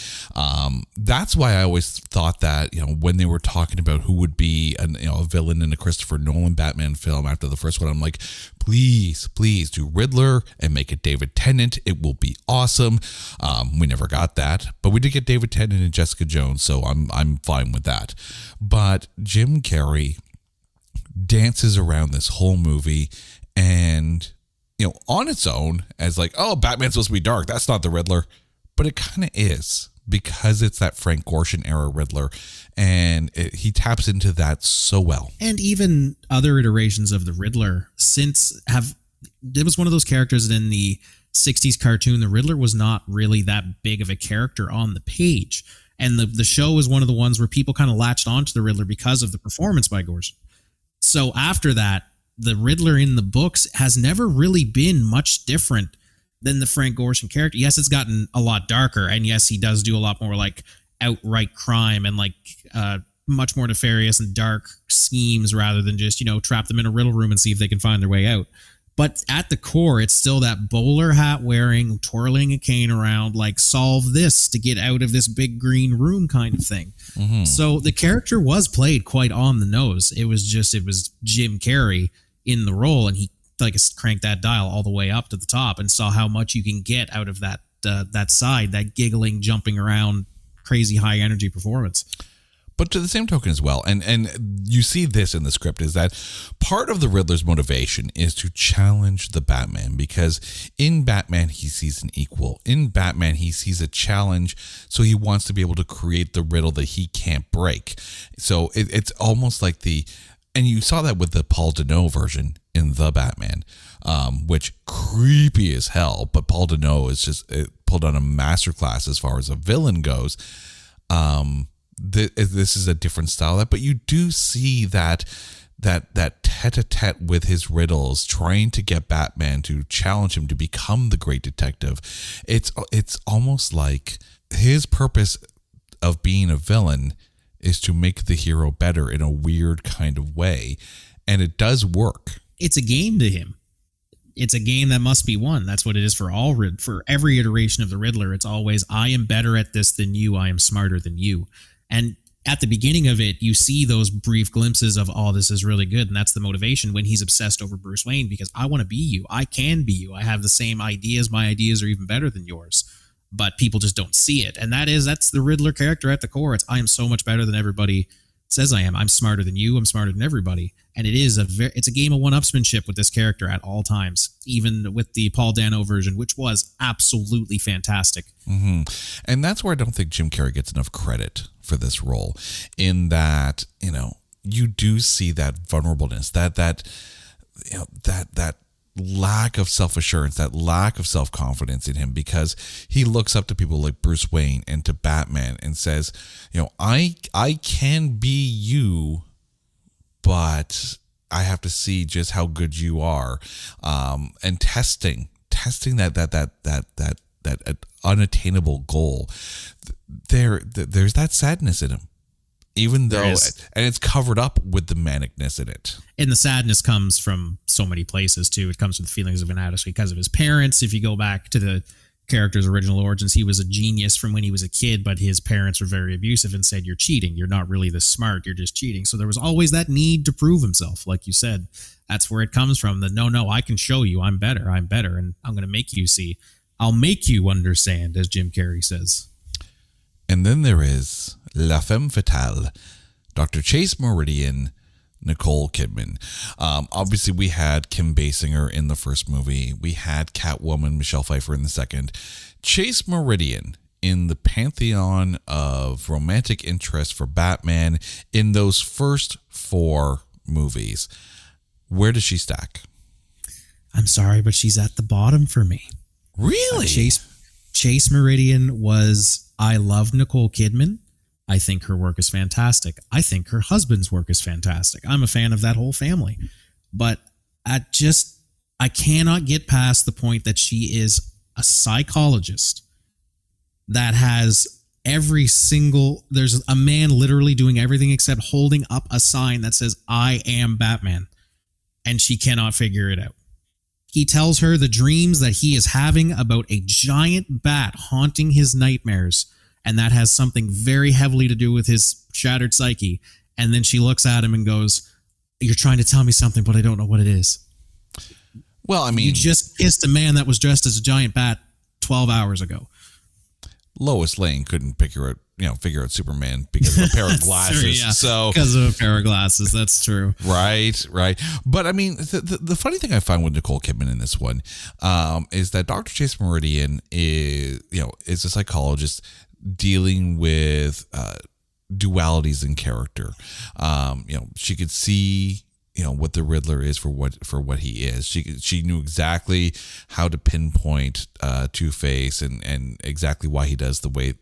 [SPEAKER 3] That's why I always thought that, when they were talking about who would be a villain in a Christopher Nolan Batman film after the first one, I'm like, please do Riddler and make it David Tennant. It will be awesome. We never got that, but we did get David Tennant and Jessica Jones, so I'm fine with that. But Jim Carrey dances around this whole movie, and on its own as like, oh, Batman's supposed to be dark, that's not the Riddler, but it kind of is, because it's that Frank Gorshin era Riddler, and he taps into that so well. And
[SPEAKER 2] even other iterations of the Riddler it was one of those characters that in the 60s cartoon, the Riddler was not really that big of a character on the page, and the show was one of the ones where people kind of latched onto the Riddler because of the performance by Gorshin. So after that, the Riddler in the books has never really been much different than the Frank Gorshin character. Yes, it's gotten a lot darker, and yes, he does do a lot more like outright crime and like much more nefarious and dark schemes rather than just, trap them in a riddle room and see if they can find their way out. But at the core, it's still that bowler hat wearing, twirling a cane around, like solve this to get out of this big green room kind of thing. Mm-hmm. So the character was played quite on the nose. It was Jim Carrey in the role, and he cranked that dial all the way up to the top and saw how much you can get out of that side, that giggling, jumping around, crazy high energy performance.
[SPEAKER 3] But to the same token as well, and you see this in the script, is that part of the Riddler's motivation is to challenge the Batman, because in Batman, he sees an equal. In Batman, he sees a challenge, so he wants to be able to create the riddle that he can't break. So it's almost like and you saw that with the Paul Dano version in The Batman, which creepy as hell, but Paul Dano is just pulled on a masterclass as far as a villain goes. This is a different style, but you do see that tete-a-tete with his riddles, trying to get Batman to challenge him to become the great detective. It's almost like his purpose of being a villain is to make the hero better in a weird kind of way, and it does work.
[SPEAKER 2] It's a game to him. It's a game that must be won. That's what it is for every iteration of the Riddler. It's always, I am better at this than you. I am smarter than you. And at the beginning of it, you see those brief glimpses of, oh, this is really good. And that's the motivation when he's obsessed over Bruce Wayne, because I want to be you. I can be you. I have the same ideas. My ideas are even better than yours. But people just don't see it. And that's the Riddler character at the core. It's, I am so much better than everybody says I am. I'm smarter than you. I'm smarter than everybody. And it's a game of one-upsmanship with this character at all times, even with the Paul Dano version, which was absolutely fantastic.
[SPEAKER 3] Mm-hmm. And that's where I don't think Jim Carrey gets enough credit for this role, in that, you do see that vulnerableness, that lack of self-assurance, that lack of self-confidence in him, because he looks up to people like Bruce Wayne and to Batman and says, I can be you, but I have to see just how good you are, and testing that unattainable goal. There's that sadness in him, even though, and it's covered up with the manicness in it.
[SPEAKER 2] And the sadness comes from so many places too. It comes from the feelings of inadequacy because of his parents. If you go back to the character's original origins, he was a genius from when he was a kid, but his parents were very abusive and said, you're cheating. You're not really this smart. You're just cheating. So there was always that need to prove himself. Like you said, that's where it comes from. That no, I can show you I'm better. And I'm going to make you see. I'll make you understand, as Jim Carrey says.
[SPEAKER 3] And then there is La Femme Fatale, Dr. Chase Meridian, Nicole Kidman. Obviously, we had Kim Basinger in the first movie. We had Catwoman, Michelle Pfeiffer in the second. Chase Meridian in the pantheon of romantic interest for Batman in those first 4 movies. Where does she stack?
[SPEAKER 2] I'm sorry, but she's at the bottom for me.
[SPEAKER 3] Really?
[SPEAKER 2] Chase Meridian I love Nicole Kidman. I think her work is fantastic. I think her husband's work is fantastic. I'm a fan of that whole family. But I cannot get past the point that she is a psychologist that has there's a man literally doing everything except holding up a sign that says, "I am Batman." And she cannot figure it out. He tells her the dreams that he is having about a giant bat haunting his nightmares. And that has something very heavily to do with his shattered psyche. And then she looks at him and goes, "You're trying to tell me something, but I don't know what it is."
[SPEAKER 3] Well, I mean,
[SPEAKER 2] you just kissed a man that was dressed as a giant bat 12 hours ago.
[SPEAKER 3] Lois Lane couldn't figure out Superman because of a pair of glasses.
[SPEAKER 2] True, yeah.
[SPEAKER 3] So
[SPEAKER 2] because of a pair of glasses, that's true.
[SPEAKER 3] Right. But I mean, the funny thing I find with Nicole Kidman in this one is that Dr. Chase Meridian is a psychologist dealing with dualities in character. She could see what the Riddler is for what he is. She knew exactly how to pinpoint Two-Face and exactly why he does the way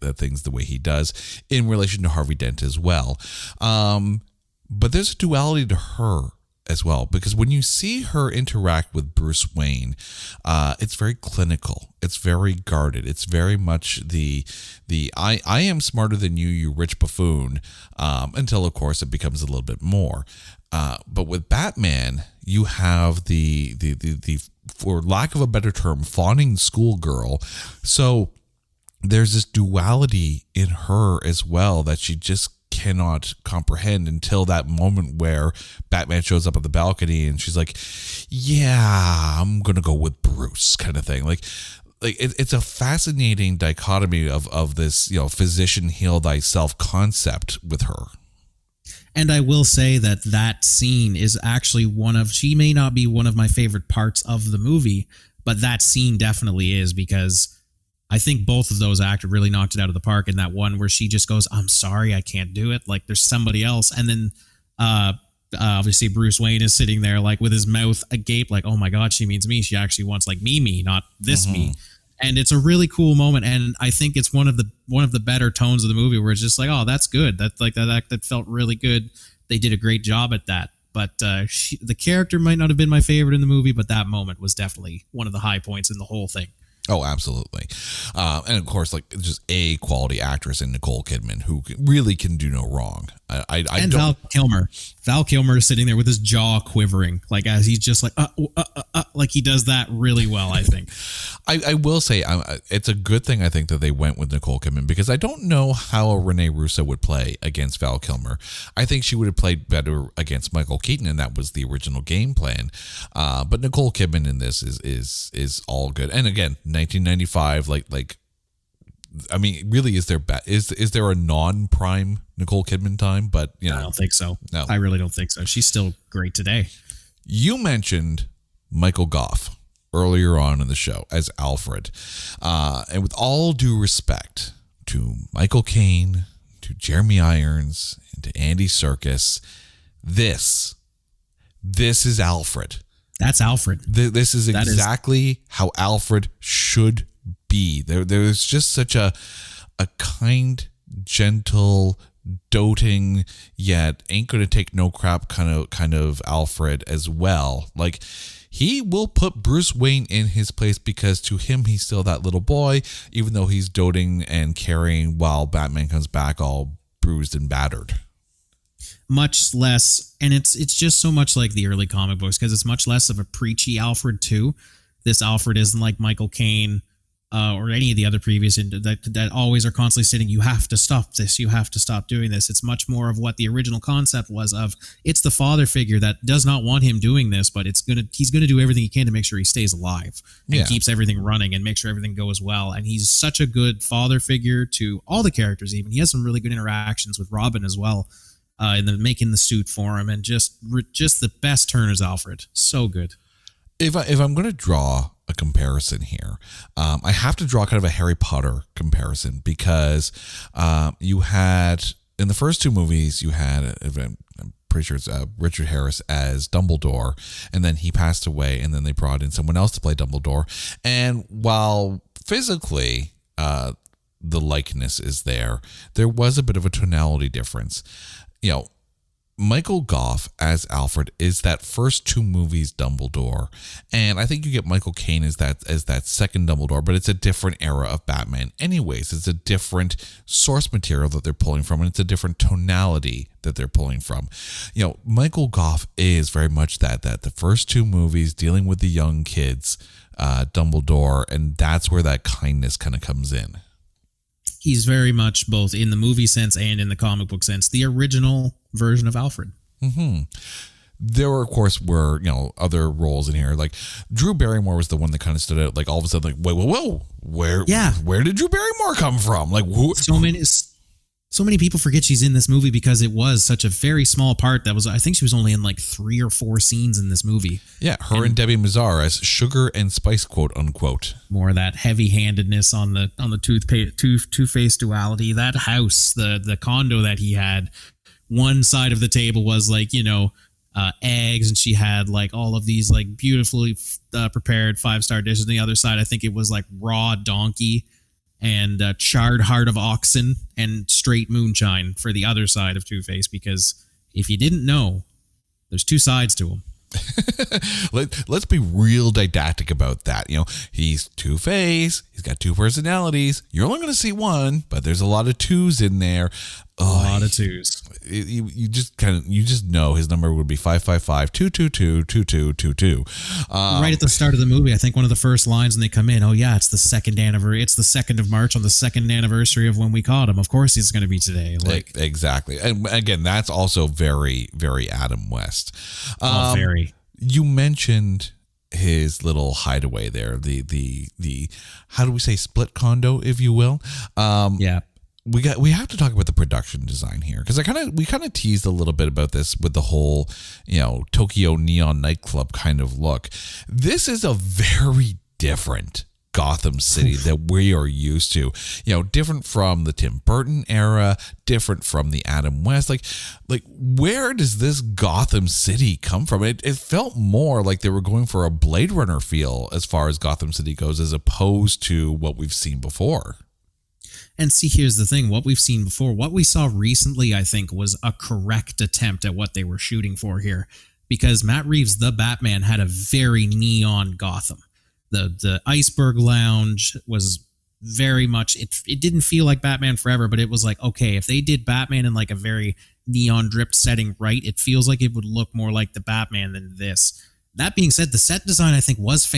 [SPEAKER 3] he does in relation to Harvey Dent as well. But there's a duality to her as well, because when you see her interact with Bruce Wayne, it's very clinical. It's very guarded. It's very much the I am smarter than you, you rich buffoon, until of course it becomes a little bit more. But with Batman, you have the for lack of a better term, fawning schoolgirl. So there's this duality in her as well that she just cannot comprehend until that moment where Batman shows up at the balcony and she's like, "Yeah, I'm gonna go with Bruce," kind of thing. Like it's a fascinating dichotomy of this physician heal thyself concept with her.
[SPEAKER 2] And I will say that scene is actually she may not be one of my favorite parts of the movie, but that scene definitely is, because I think both of those actors really knocked it out of the park in that one where she just goes, "I'm sorry, I can't do it. Like, there's somebody else." And then obviously Bruce Wayne is sitting there like with his mouth agape, like, "Oh my God, she means me. She actually wants like me, not this me." And it's a really cool moment, and I think it's one of the better tones of the movie where it's just like, "Oh, that's good. That's like that felt really good. They did a great job at that." But the character might not have been my favorite in the movie, but that moment was definitely one of the high points in the whole thing.
[SPEAKER 3] Oh, absolutely. And of course, like, just a quality actress in Nicole Kidman who really can do no wrong. And
[SPEAKER 2] Val Kilmer. Val Kilmer is sitting there with his jaw quivering, like as he's just like, like he does that really well, I think.
[SPEAKER 3] I will say it's a good thing, I think, that they went with Nicole Kidman, because I don't know how a Renee Russo would play against Val Kilmer. I think she would have played better against Michael Keaton, and that was the original game plan. But Nicole Kidman in this is all good. And again, 1995, like I mean, really, is there a non-prime Nicole Kidman time? But I
[SPEAKER 2] don't think so.
[SPEAKER 3] No,
[SPEAKER 2] I really don't think so. She's still great today.
[SPEAKER 3] You mentioned Michael Goff earlier on in the show as Alfred, and with all due respect to Michael Caine, to Jeremy Irons, and to Andy Serkis, this is Alfred.
[SPEAKER 2] That's Alfred.
[SPEAKER 3] This is exactly how Alfred should be. There's just such a kind, gentle, doting, yet ain't gonna take no crap kind of Alfred as well. Like, he will put Bruce Wayne in his place, because to him he's still that little boy, even though he's doting and caring while Batman comes back all bruised and battered.
[SPEAKER 2] Much less, and it's just so much like the early comic books, because it's much less of a preachy Alfred too. This Alfred isn't like Michael Caine, or any of the other previous that always are constantly saying, you have to stop this, you have to stop doing this. It's much more of what the original concept was of, it's the father figure that does not want him doing this, but he's gonna do everything he can to make sure he stays alive and keeps everything running and make sure everything goes well. And he's such a good father figure to all the characters. Even he has some really good interactions with Robin as well, in the making the suit for him, and just the best turn as Alfred. So good.
[SPEAKER 3] If I'm going to draw a comparison here, I have to draw kind of a Harry Potter comparison, because you had, in the first two movies, you had, I'm pretty sure it's Richard Harris as Dumbledore, and then he passed away, and then they brought in someone else to play Dumbledore. And while physically the likeness is there was a bit of a tonality difference. You know, Michael Gough as Alfred is that first two movies Dumbledore, and I think you get Michael Caine as that second Dumbledore, but it's a different era of Batman. Anyways, it's a different source material that they're pulling from, and it's a different tonality that they're pulling from. You know, Michael Gough is very much that the first two movies dealing with the young kids, Dumbledore, and that's where that kindness kind of comes in.
[SPEAKER 2] He's very much both in the movie sense and in the comic book sense, the original version of Alfred.
[SPEAKER 3] Mm-hmm. There were, of course, other roles in here. Like Drew Barrymore was the one that kind of stood out. Like all of a sudden, like, whoa, where did Drew Barrymore come from? Like who?
[SPEAKER 2] So many people forget she's in this movie because it was such a very small part. I think she was only in like 3 or 4 scenes in this movie.
[SPEAKER 3] Yeah, her and Debbie Mazar as sugar and spice, quote unquote.
[SPEAKER 2] More of that heavy-handedness on the Two-Face duality. That house, the condo that he had, one side of the table was like, eggs, and she had like all of these like beautifully prepared 5-star dishes. And the other side, I think it was like raw donkey and charred heart of oxen and straight moonshine for the other side of Two-Face, because if you didn't know, there's 2 sides to him.
[SPEAKER 3] Let's be real didactic about that. He's Two-Face. He's got 2 personalities. You're only going to see one, but there's a lot of 2s in there.
[SPEAKER 2] A lot of 2s.
[SPEAKER 3] You just know his number would be 555-222-2222.
[SPEAKER 2] Right at the start of the movie, I think one of the first lines when they come in, it's the 2nd anniversary. It's the 2nd of March on the 2nd anniversary of when we caught him. Of course, he's going to be today.
[SPEAKER 3] Exactly, and again, that's also very, very Adam West.
[SPEAKER 2] Very.
[SPEAKER 3] You mentioned his little hideaway there, the how do we say, split condo, if you will.
[SPEAKER 2] Yeah.
[SPEAKER 3] We have to talk about the production design here, because we kind of teased a little bit about this with the whole Tokyo neon nightclub kind of look. This is a very different Gotham City that we are used to. Different from the Tim Burton era, different from the Adam West. Like where does this Gotham City come from? It felt more like they were going for a Blade Runner feel as far as Gotham City goes, as opposed to what we've seen before.
[SPEAKER 2] And see, here's the thing. What we've seen before, what we saw recently, I think, was a correct attempt at what they were shooting for here. Because Matt Reeves' The Batman had a very neon Gotham. The Iceberg Lounge was very much, it didn't feel like Batman Forever, but it was like, okay, if they did Batman in like a very neon dripped setting right, it feels like it would look more like the Batman than this. That being said, the set design, I think, was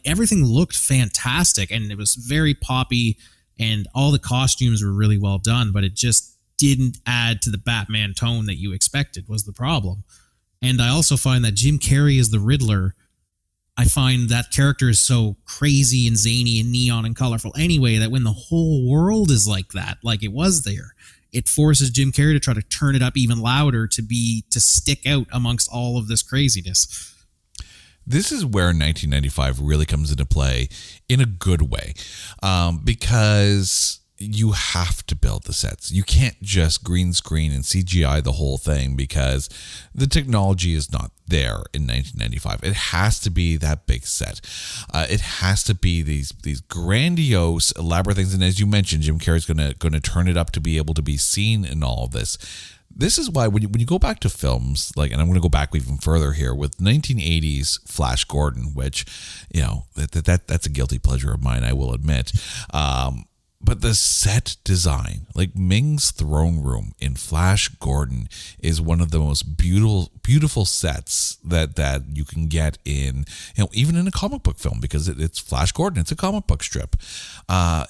[SPEAKER 2] everything looked fantastic, and it was very poppy, and all the costumes were really well done, but it just didn't add to the Batman tone that you expected, was the problem. And I also find that Jim Carrey as the Riddler, I find that character is so crazy and zany and neon and colorful anyway, that when the whole world is like that, like it was there, it forces Jim Carrey to try to turn it up even louder to stick out amongst all of this craziness.
[SPEAKER 3] This is where 1995 really comes into play in a good way, because you have to build the sets. You can't just green screen and CGI the whole thing, because the technology is not there in 1995. It has to be that big set. It has to be these grandiose, elaborate things. And as you mentioned, Jim Carrey's going to turn it up to be able to be seen in all of this. This is why when you go back to films, and I'm going to go back even further here with 1980s Flash Gordon, which, that's a guilty pleasure of mine, I will admit. But the set design, like Ming's throne room in Flash Gordon, is one of the most beautiful sets that you can get in, even in a comic book film, because it's Flash Gordon. It's a comic book strip.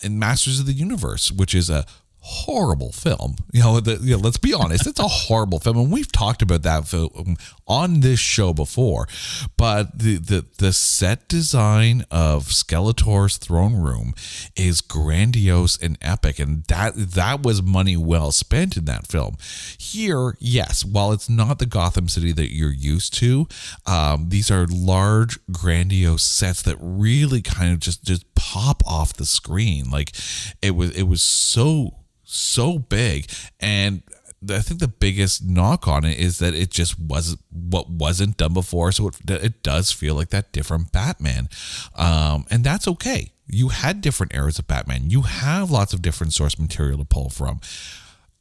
[SPEAKER 3] In Masters of the Universe, which is a horrible film. Let's be honest, it's a horrible film, and we've talked about that film on this show before. But the set design of Skeletor's throne room is grandiose and epic, and that was money well spent in that film. Here, yes, while it's not the Gotham City that you're used to, these are large, grandiose sets that really kind of just pop off the screen. Like it was so big. And I think the biggest knock on it is that it just wasn't done before, so it does feel like that different Batman, and that's okay. You had different eras of Batman. You have lots of different source material to pull from.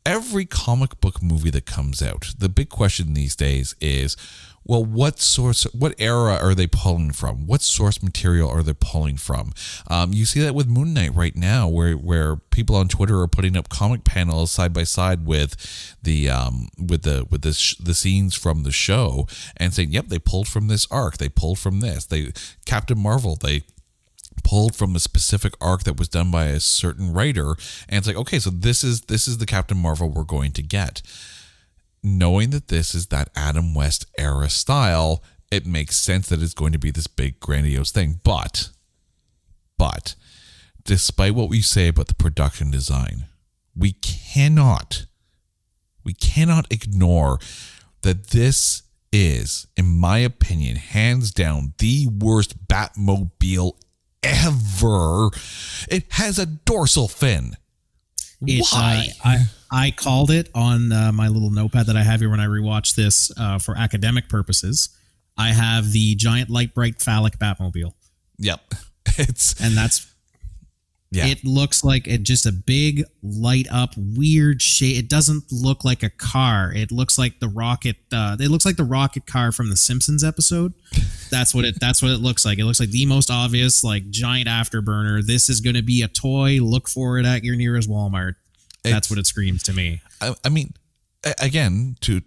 [SPEAKER 3] Every comic book movie that comes out, the big question these days is, well, what era are they pulling from? What source material are they pulling from? You see that with Moon Knight right now, where people on Twitter are putting up comic panels side by side with the scenes from the show and saying, "Yep, they pulled from this arc. They pulled from this. Captain Marvel, they pulled from a specific arc that was done by a certain writer," and it's like, okay, so this is the Captain Marvel we're going to get. Knowing that this is that Adam West era style, it makes sense that it's going to be this big grandiose thing. But despite what we say about the production design, we cannot ignore that this is, in my opinion, hands down the worst Batmobile ever. It has a dorsal fin. Why?
[SPEAKER 2] I called it on my little notepad that I have here when I rewatched this for academic purposes. I have the giant light bright phallic Batmobile.
[SPEAKER 3] Yep.
[SPEAKER 2] It looks like just a big light up weird shape. It doesn't look like a car. It looks like the rocket. It looks like the rocket car from the Simpsons episode. That's what it looks like. It looks like the most obvious giant afterburner. This is going to be a toy. Look for it at your nearest Walmart. That's what it screams to me.
[SPEAKER 3] I mean, again, to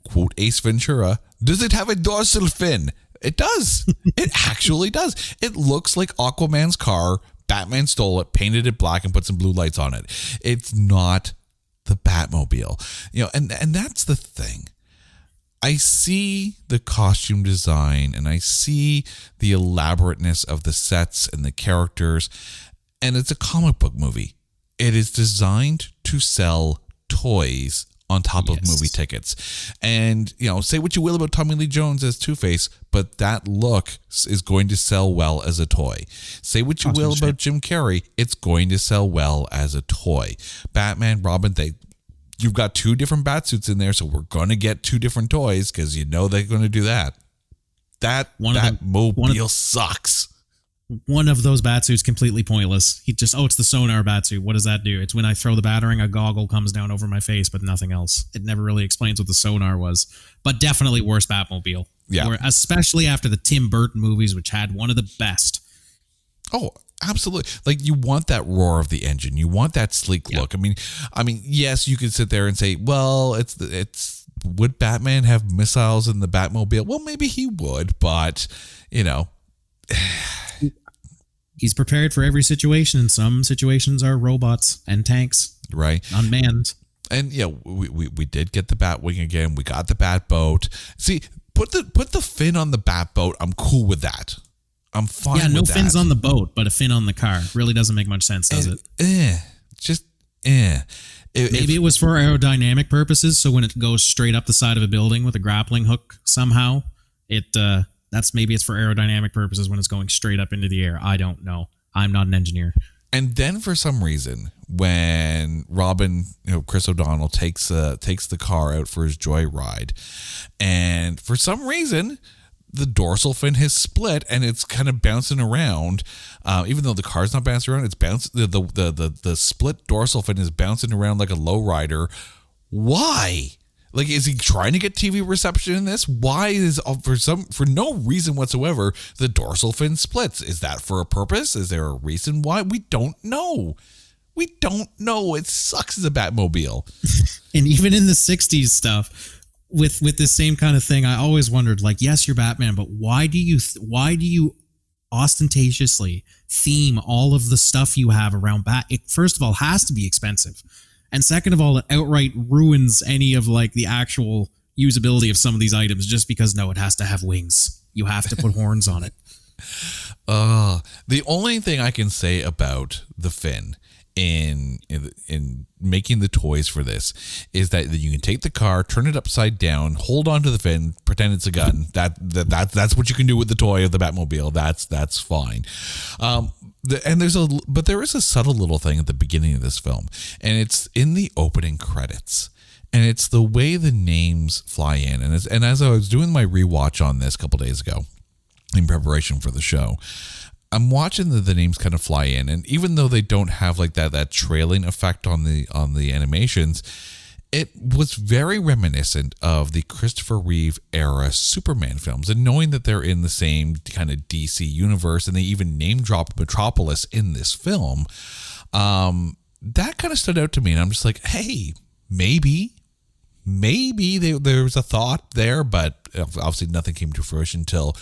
[SPEAKER 3] quote Ace Ventura, does it have a dorsal fin? It does. It actually does. It looks like Aquaman's car. Batman stole it, painted it black, and put some blue lights on it. It's not the Batmobile. And that's the thing. I see the costume design and I see the elaborateness of the sets and the characters, and it's a comic book movie. It is designed to sell toys on top of movie tickets. And, say what you will about Tommy Lee Jones as Two-Face, but that look is going to sell well as a toy. Say what you will about Jim Carrey, it's going to sell well as a toy. Batman, Robin, you've got two different Batsuits in there, so we're going to get two different toys because they're going to do that. That mobile sucks.
[SPEAKER 2] One of those Batsuits completely pointless. It's the sonar Batsuit. What does that do? It's when I throw the battering, a goggle comes down over my face, but nothing else. It never really explains what the sonar was. But definitely worse Batmobile. Yeah. Especially after the Tim Burton movies, which had one of the best.
[SPEAKER 3] Oh, absolutely. You want that roar of the engine. You want that sleek look. I mean, yes, you could sit there and say, well, would Batman have missiles in the Batmobile? Well, maybe he would, but,
[SPEAKER 2] he's prepared for every situation, and some situations are robots and tanks.
[SPEAKER 3] Right.
[SPEAKER 2] Unmanned.
[SPEAKER 3] And we did get the Batwing again. We got the Batboat. See, put the fin on the Batboat. I'm cool with that. I'm fine with that. Yeah, no
[SPEAKER 2] fins on the boat, but a fin on the car. Really doesn't make much sense, does it? Maybe it was for aerodynamic purposes, so when it goes straight up the side of a building with a grappling hook somehow, maybe it's for aerodynamic purposes when it's going straight up into the air. I don't know. I'm not an engineer.
[SPEAKER 3] And then for some reason, when Robin, Chris O'Donnell takes the car out for his joyride, and for some reason, the dorsal fin has split and it's kind of bouncing around. Even though the car's not bouncing around, it's bouncing. The split dorsal fin is bouncing around like a lowrider. Why? Is he trying to get TV reception in this? Why is for no reason whatsoever the dorsal fin splits? Is that for a purpose? Is there a reason why? We don't know. We don't know. It sucks as a Batmobile.
[SPEAKER 2] And even in the 60s stuff with the same kind of thing, I always wondered, like, yes, you're Batman, but why do you ostentatiously theme all of the stuff you have around It first of all has to be expensive, and second of all, it outright ruins any of like the actual usability of some of these items just because it has to have wings. You have to put horns on it.
[SPEAKER 3] The only thing I can say about the Finn in making the toys for this is that you can take the car, turn it upside down, hold on to the fin, pretend it's a gun. That's what you can do with the toy of the Batmobile. That's fine. But there is a subtle little thing at the beginning of this film, and it's in the opening credits. And it's the way the names fly in. And as I was doing my rewatch on this a couple days ago in preparation for the show, I'm watching the names kind of fly in, and even though they don't have like that trailing effect on the animations, it was very reminiscent of the Christopher Reeve era Superman films. And knowing that they're in the same kind of DC universe, and they even name drop Metropolis in this film, that kind of stood out to me. And I'm just like, hey, maybe there's a thought there, but obviously nothing came to fruition until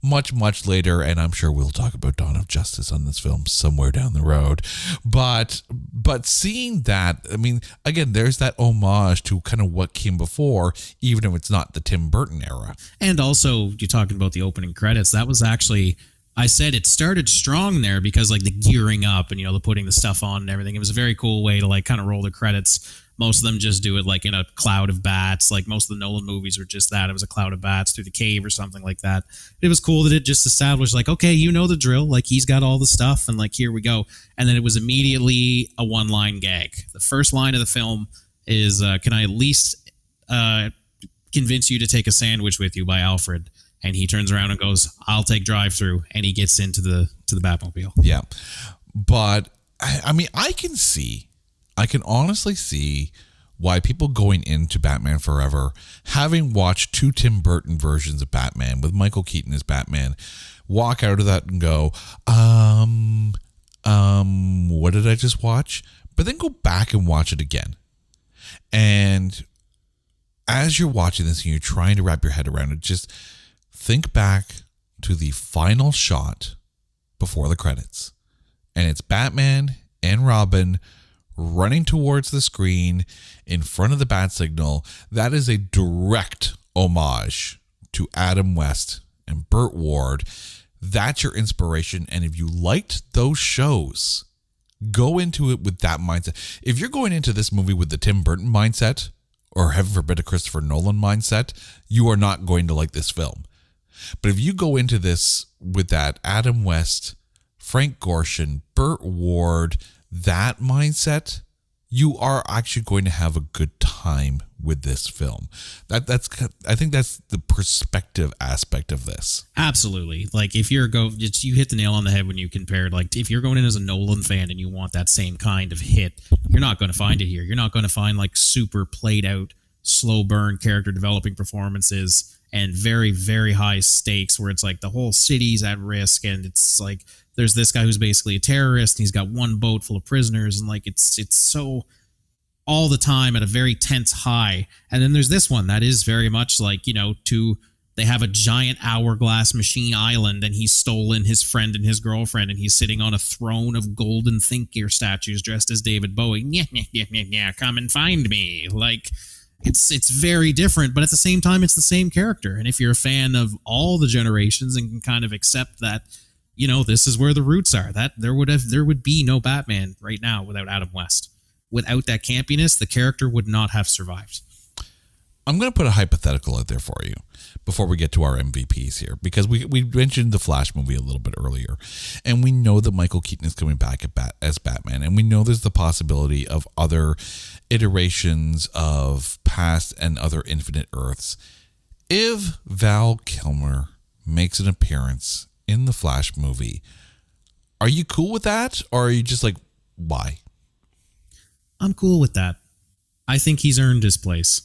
[SPEAKER 3] much later, and I'm sure we'll talk about Dawn of Justice on this film somewhere down the road. But seeing that, I mean, again, there's that homage to kind of what came before, even if it's not the Tim Burton era.
[SPEAKER 2] And also, you're talking about the opening credits. That was actually, I said it started strong there because like the gearing up and, the putting the stuff on and everything. It was a very cool way to like kind of roll the credits. Most of them just do it like in a cloud of bats. Like most of the Nolan movies were just that. It was a cloud of bats through the cave or something like that. It was cool that it just established like, okay, the drill. Like he's got all the stuff and like, here we go. And then it was immediately a one-line gag. The first line of the film is, can I at least convince you to take a sandwich with you, by Alfred. And he turns around and goes, I'll take drive-through. And he gets into the Batmobile.
[SPEAKER 3] Yeah. But I mean, I can honestly see why people going into Batman Forever, having watched 2 Tim Burton versions of Batman with Michael Keaton as Batman, walk out of that and go, what did I just watch? But then go back and watch it again. And as you're watching this and you're trying to wrap your head around it, just think back to the final shot before the credits. And it's Batman and Robin running towards the screen in front of the bat signal. That is a direct homage to Adam West and Burt Ward. That's your inspiration. And if you liked those shows, go into it with that mindset. If you're going into this movie with the Tim Burton mindset, or heaven forbid a Christopher Nolan mindset, you are not going to like this film. But if you go into this with that Adam West, Frank Gorshin, Burt Ward, that mindset, you are actually going to have a good time with this film. I think that's the perspective aspect of this.
[SPEAKER 2] Absolutely. Like if you hit the nail on the head when you compared, like if you're going in as a Nolan fan and you want that same kind of hit, you're not going to find it here. You're not going to find like super played out, slow burn character developing performances and very, very high stakes where it's like the whole city's at risk and it's like there's this guy who's basically a terrorist and he's got one boat full of prisoners and like it's so all the time at a very tense high. And then there's this one that is very much like, they have a giant hourglass machine island and he's stolen his friend and his girlfriend and he's sitting on a throne of golden think gear statues dressed as David Bowie. Yeah, come and find me. Like it's very different, but at the same time, it's the same character. And if you're a fan of all the generations and can kind of accept that, this is where the roots are, that there would be no Batman right now without Adam West. Without that campiness, the character would not have survived.
[SPEAKER 3] I'm going to put a hypothetical out there for you before we get to our MVPs here, because we mentioned the Flash movie a little bit earlier, and we know that Michael Keaton is coming back as Batman, and we know there's the possibility of other iterations of past and other Infinite Earths. If Val Kilmer makes an appearance in the Flash movie, are you cool with that, or are you just like, why?
[SPEAKER 2] I'm cool with that. I think he's earned his place.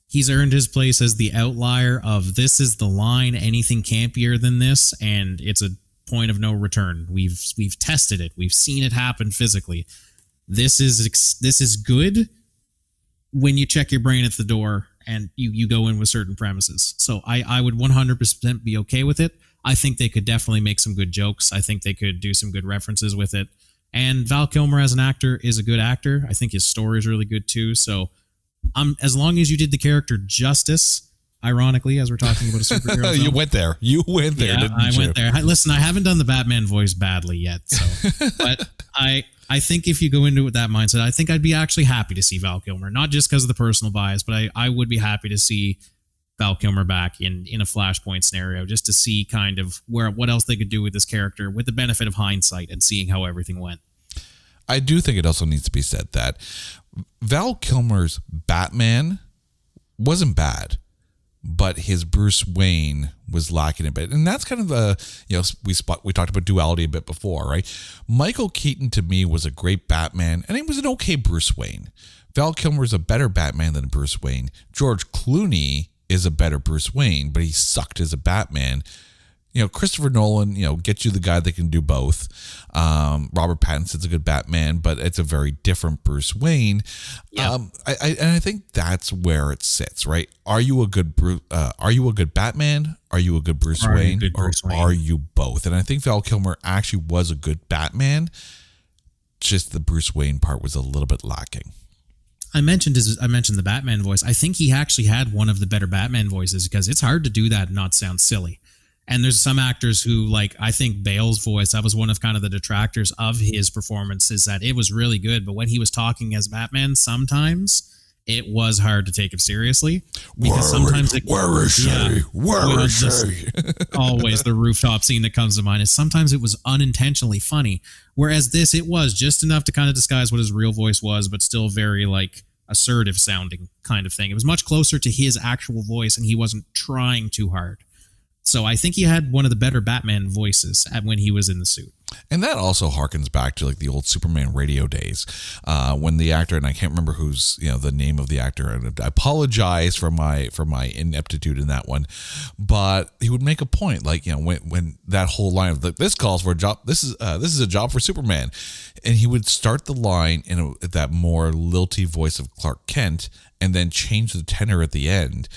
[SPEAKER 2] He's earned his place as the outlier of this is the line, anything campier than this, and it's a point of no return. We've tested it. We've seen it happen physically. this is good when you check your brain at the door and you go in with certain premises. So I would 100% be okay with it. I think they could definitely make some good jokes. I think they could do some good references with it. And Val Kilmer as an actor is a good actor. I think his story is really good too. So as long as you did the character justice, ironically, as we're talking about a superhero film.
[SPEAKER 3] You went there. You went there,
[SPEAKER 2] yeah,
[SPEAKER 3] didn't
[SPEAKER 2] I
[SPEAKER 3] you?
[SPEAKER 2] went there. Listen, I haven't done the Batman voice badly yet. So, but I think if you go into it with that mindset, I think I'd be actually happy to see Val Kilmer, not just because of the personal bias, but I would be happy to see Val Kilmer back in a Flashpoint scenario, just to see kind of what else they could do with this character with the benefit of hindsight and seeing how everything went.
[SPEAKER 3] I do think it also needs to be said that Val Kilmer's Batman wasn't bad, but his Bruce Wayne was lacking a bit. And that's kind of we talked about duality a bit before, right? Michael Keaton to me was a great Batman, and he was an okay Bruce Wayne. Val Kilmer is a better Batman than Bruce Wayne. George Clooney is a better Bruce Wayne, but he sucked as a Batman. Christopher Nolan, gets you the guy that can do both. Robert Pattinson's a good Batman, but it's a very different Bruce Wayne. Yeah. I think that's where it sits, right? Are you a good Batman? Are you a good Bruce Wayne? Are you both? And I think Val Kilmer actually was a good Batman. Just the Bruce Wayne part was a little bit lacking.
[SPEAKER 2] I mentioned the Batman voice. I think he actually had one of the better Batman voices, because it's hard to do that and not sound silly. And there's some actors who, I think Bale's voice, that was one of kind of the detractors of his performance, is that it was really good, but when he was talking as Batman, sometimes it was hard to take him seriously, because
[SPEAKER 3] where is she? Where is she?
[SPEAKER 2] Always the rooftop scene that comes to mind is sometimes it was unintentionally funny, whereas it was just enough to kind of disguise what his real voice was, but still very assertive sounding kind of thing. It was much closer to his actual voice, and he wasn't trying too hard. So I think he had one of the better Batman voices when he was in the suit.
[SPEAKER 3] And that also harkens back to the old Superman radio days, when the actor, and I can't remember who's the name of the actor, and I apologize for my ineptitude in that one, but he would make a point when that whole line of this calls for a job, this is a job for Superman, and he would start the line in that more lilty voice of Clark Kent, and then change the tenor at the end.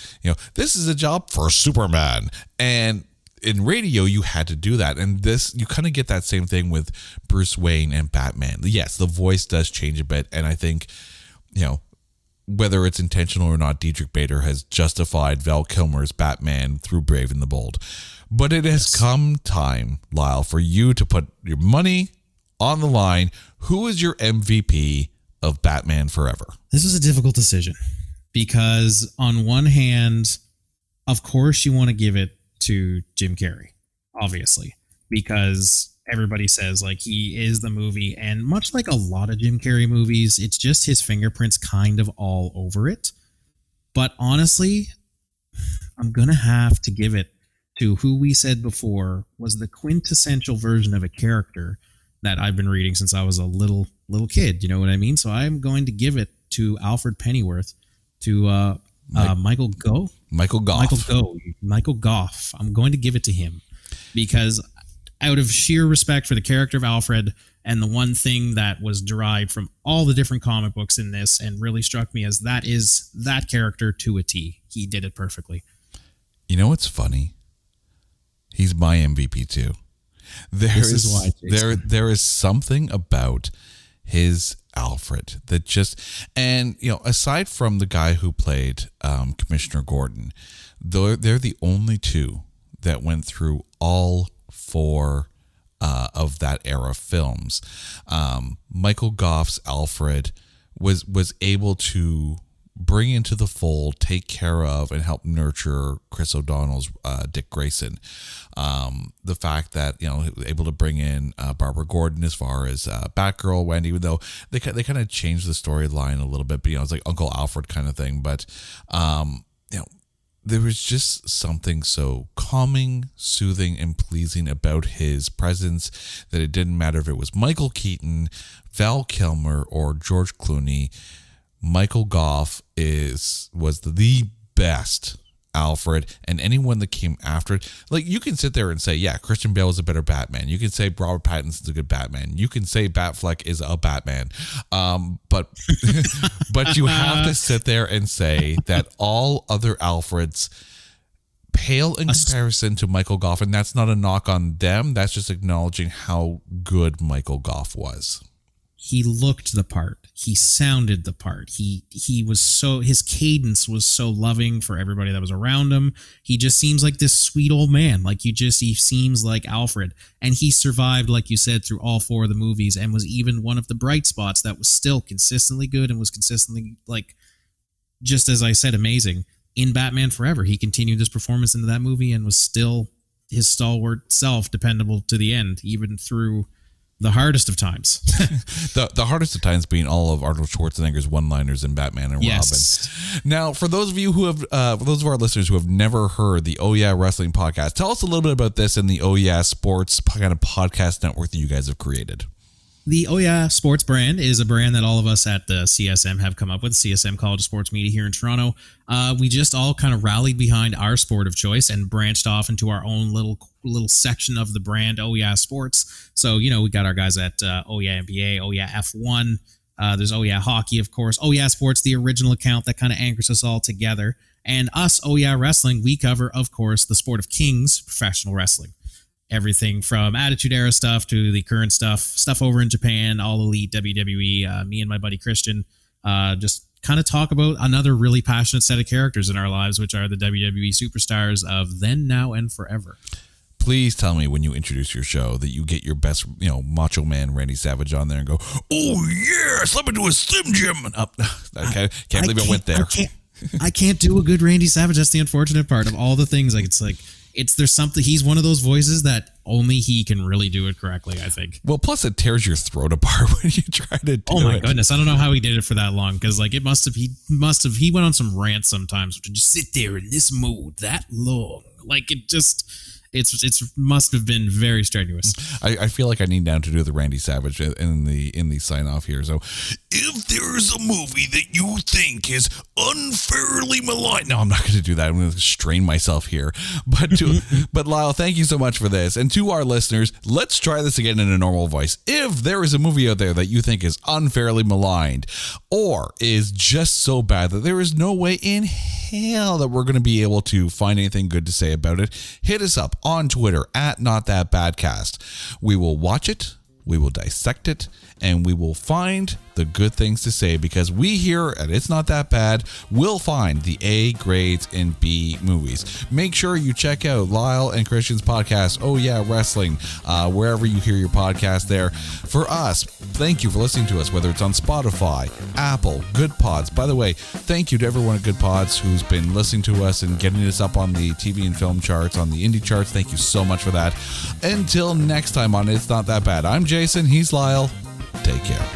[SPEAKER 3] This is a job for Superman. And in radio, you had to do that. And you kind of get that same thing with Bruce Wayne and Batman. Yes, the voice does change a bit. And I think, whether it's intentional or not, Diedrich Bader has justified Val Kilmer's Batman through Brave and the Bold. But it has come time, Lyle, for you to put your money on the line. Who is your MVP of Batman Forever?
[SPEAKER 2] This was a difficult decision, because on one hand, of course you want to give it to Jim Carrey, obviously, because everybody says he is the movie, and much like a lot of Jim Carrey movies, it's just his fingerprints kind of all over it. But honestly, I'm gonna have to give it to who we said before was the quintessential version of a character that I've been reading since I was a little kid. You know what I mean? So I'm going to give it to Alfred Pennyworth, to Michael Gough. I'm going to give it to him, because out of sheer respect for the character of Alfred, and the one thing that was derived from all the different comic books in this and really struck me as that is that character to a T. He did it perfectly. You know what's funny? He's my MVP too. There is something about his Alfred that just, and aside from the guy who played Commissioner Gordon, they're the only two that went through all four of that era films. Michael Gough's Alfred was able to bring into the fold, take care of, and help nurture Chris O'Donnell's Dick Grayson. The fact that able to bring in Barbara Gordon as far as Batgirl, Wendy, even though they kind of changed the storyline a little bit, but it's like Uncle Alfred kind of thing. But there was just something so calming, soothing, and pleasing about his presence that it didn't matter if it was Michael Keaton, Val Kilmer, or George Clooney. Michael Gough was the best
[SPEAKER 3] Alfred, and anyone that came after it. Like, you can sit there and say, yeah, Christian Bale is a better Batman. You can say Robert Pattinson's a good Batman. You can say Batfleck is a Batman. But but you have to sit there and say that all other Alfreds pale in comparison to Michael Gough, and that's not a knock on them. That's just acknowledging how good Michael Gough was.
[SPEAKER 2] He looked the part. He sounded the part. He was so, his cadence was so loving for everybody that was around him. He just seems like this sweet old man. Like, he seems like Alfred. And he survived, like you said, through all 4 of the movies, and was even one of the bright spots that was still consistently good and was consistently, like, just as I said, amazing. In Batman Forever, he continued his performance into that movie and was still his stalwart self, dependable to the end, even through the hardest of times.
[SPEAKER 3] the hardest of times being all of Arnold Schwarzenegger's one-liners in Batman and
[SPEAKER 2] yes.
[SPEAKER 3] Robin. Now, for those of you who have, for those of our listeners who have never heard the Oh Yeah Wrestling podcast, tell us a little bit about this and the Oh Yeah Sports kind of podcast network that you guys have created.
[SPEAKER 2] The Oh Yeah Sports brand is a brand that all of us at the CSM have come up with, CSM College of Sports Media here in Toronto. We just all kind of rallied behind our sport of choice and branched off into our own little section of the brand, Oh Yeah Sports. So, you know, we got our guys at Oh Yeah NBA, Oh Yeah F1. There's Oh Yeah Hockey, of course. Oh Yeah Sports, the original account that kind of anchors us all together. And us, Oh Yeah Wrestling, we cover, of course, the sport of kings, professional wrestling. Everything from Attitude Era stuff to the current stuff over in Japan, All Elite, WWE. Me and my buddy Christian just kind of talk about another really passionate set of characters in our lives, which are the WWE superstars of then, now, and forever.
[SPEAKER 3] Please tell me when you introduce your show that you get your best, Macho Man Randy Savage on there and go, oh yeah, slip into a Slim Jim. Okay, can't believe I went there.
[SPEAKER 2] I can't do a good Randy Savage. That's the unfortunate part of all the things. There's something, he's one of those voices that only he can really do it correctly, I think.
[SPEAKER 3] Well, plus it tears your throat apart when you try to do it.
[SPEAKER 2] Oh my goodness. I don't know how he did it for that long, because he went on some rants sometimes to just sit there in this mode that long. Like, it must have been very strenuous.
[SPEAKER 3] I feel like I need now to do the Randy Savage in the sign off here. So, if there's a movie that you think is unfairly maligned, no, I'm not going to do that. I'm going to strain myself here. But Lyle, thank you so much for this. And to our listeners, let's try this again in a normal voice. If there is a movie out there that you think is unfairly maligned, or is just so bad that there is no way in hell that we're going to be able to find anything good to say about it, hit us up on Twitter at NotThatBadcast. We will watch it, we will dissect it, and we will find the good things to say, because we here at It's Not That Bad will find the A grades in B movies. Make sure you check out Lyle and Christian's podcast, Oh Yeah Wrestling, wherever you hear your podcast there. For us, thank you for listening to us, whether it's on Spotify, Apple, Good Pods. By the way, thank you to everyone at Good Pods who's been listening to us and getting us up on the TV and film charts, on the indie charts. Thank you so much for that. Until next time on It's Not That Bad, I'm Jason, he's Lyle. Take care.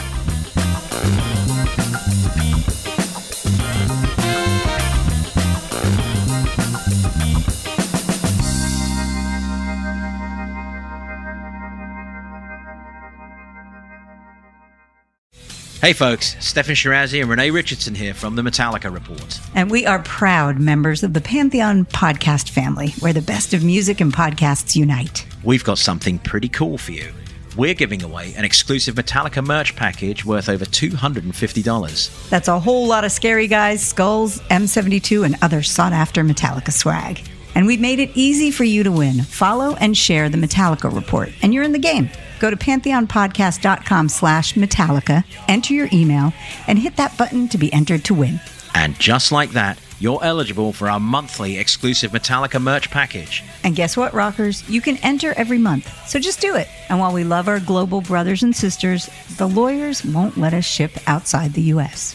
[SPEAKER 4] Hey folks, Stefan Shirazi and Renee Richardson here from the Metallica Report.
[SPEAKER 5] And we are proud members of the Pantheon podcast family, where the best of music and podcasts unite.
[SPEAKER 4] We've got something pretty cool for you. We're giving away an exclusive Metallica merch package worth over $250.
[SPEAKER 5] That's a whole lot of Scary Guys, Skulls, M72, and other sought-after Metallica swag. And we've made it easy for you to win. Follow and share the Metallica Report, and you're in the game. Go to pantheonpodcast.com/Metallica, enter your email, and hit that button to be entered to win.
[SPEAKER 4] And just like that, you're eligible for our monthly exclusive Metallica merch package.
[SPEAKER 5] And guess what, rockers? You can enter every month, so just do it. And while we love our global brothers and sisters, the lawyers won't let us ship outside the U.S.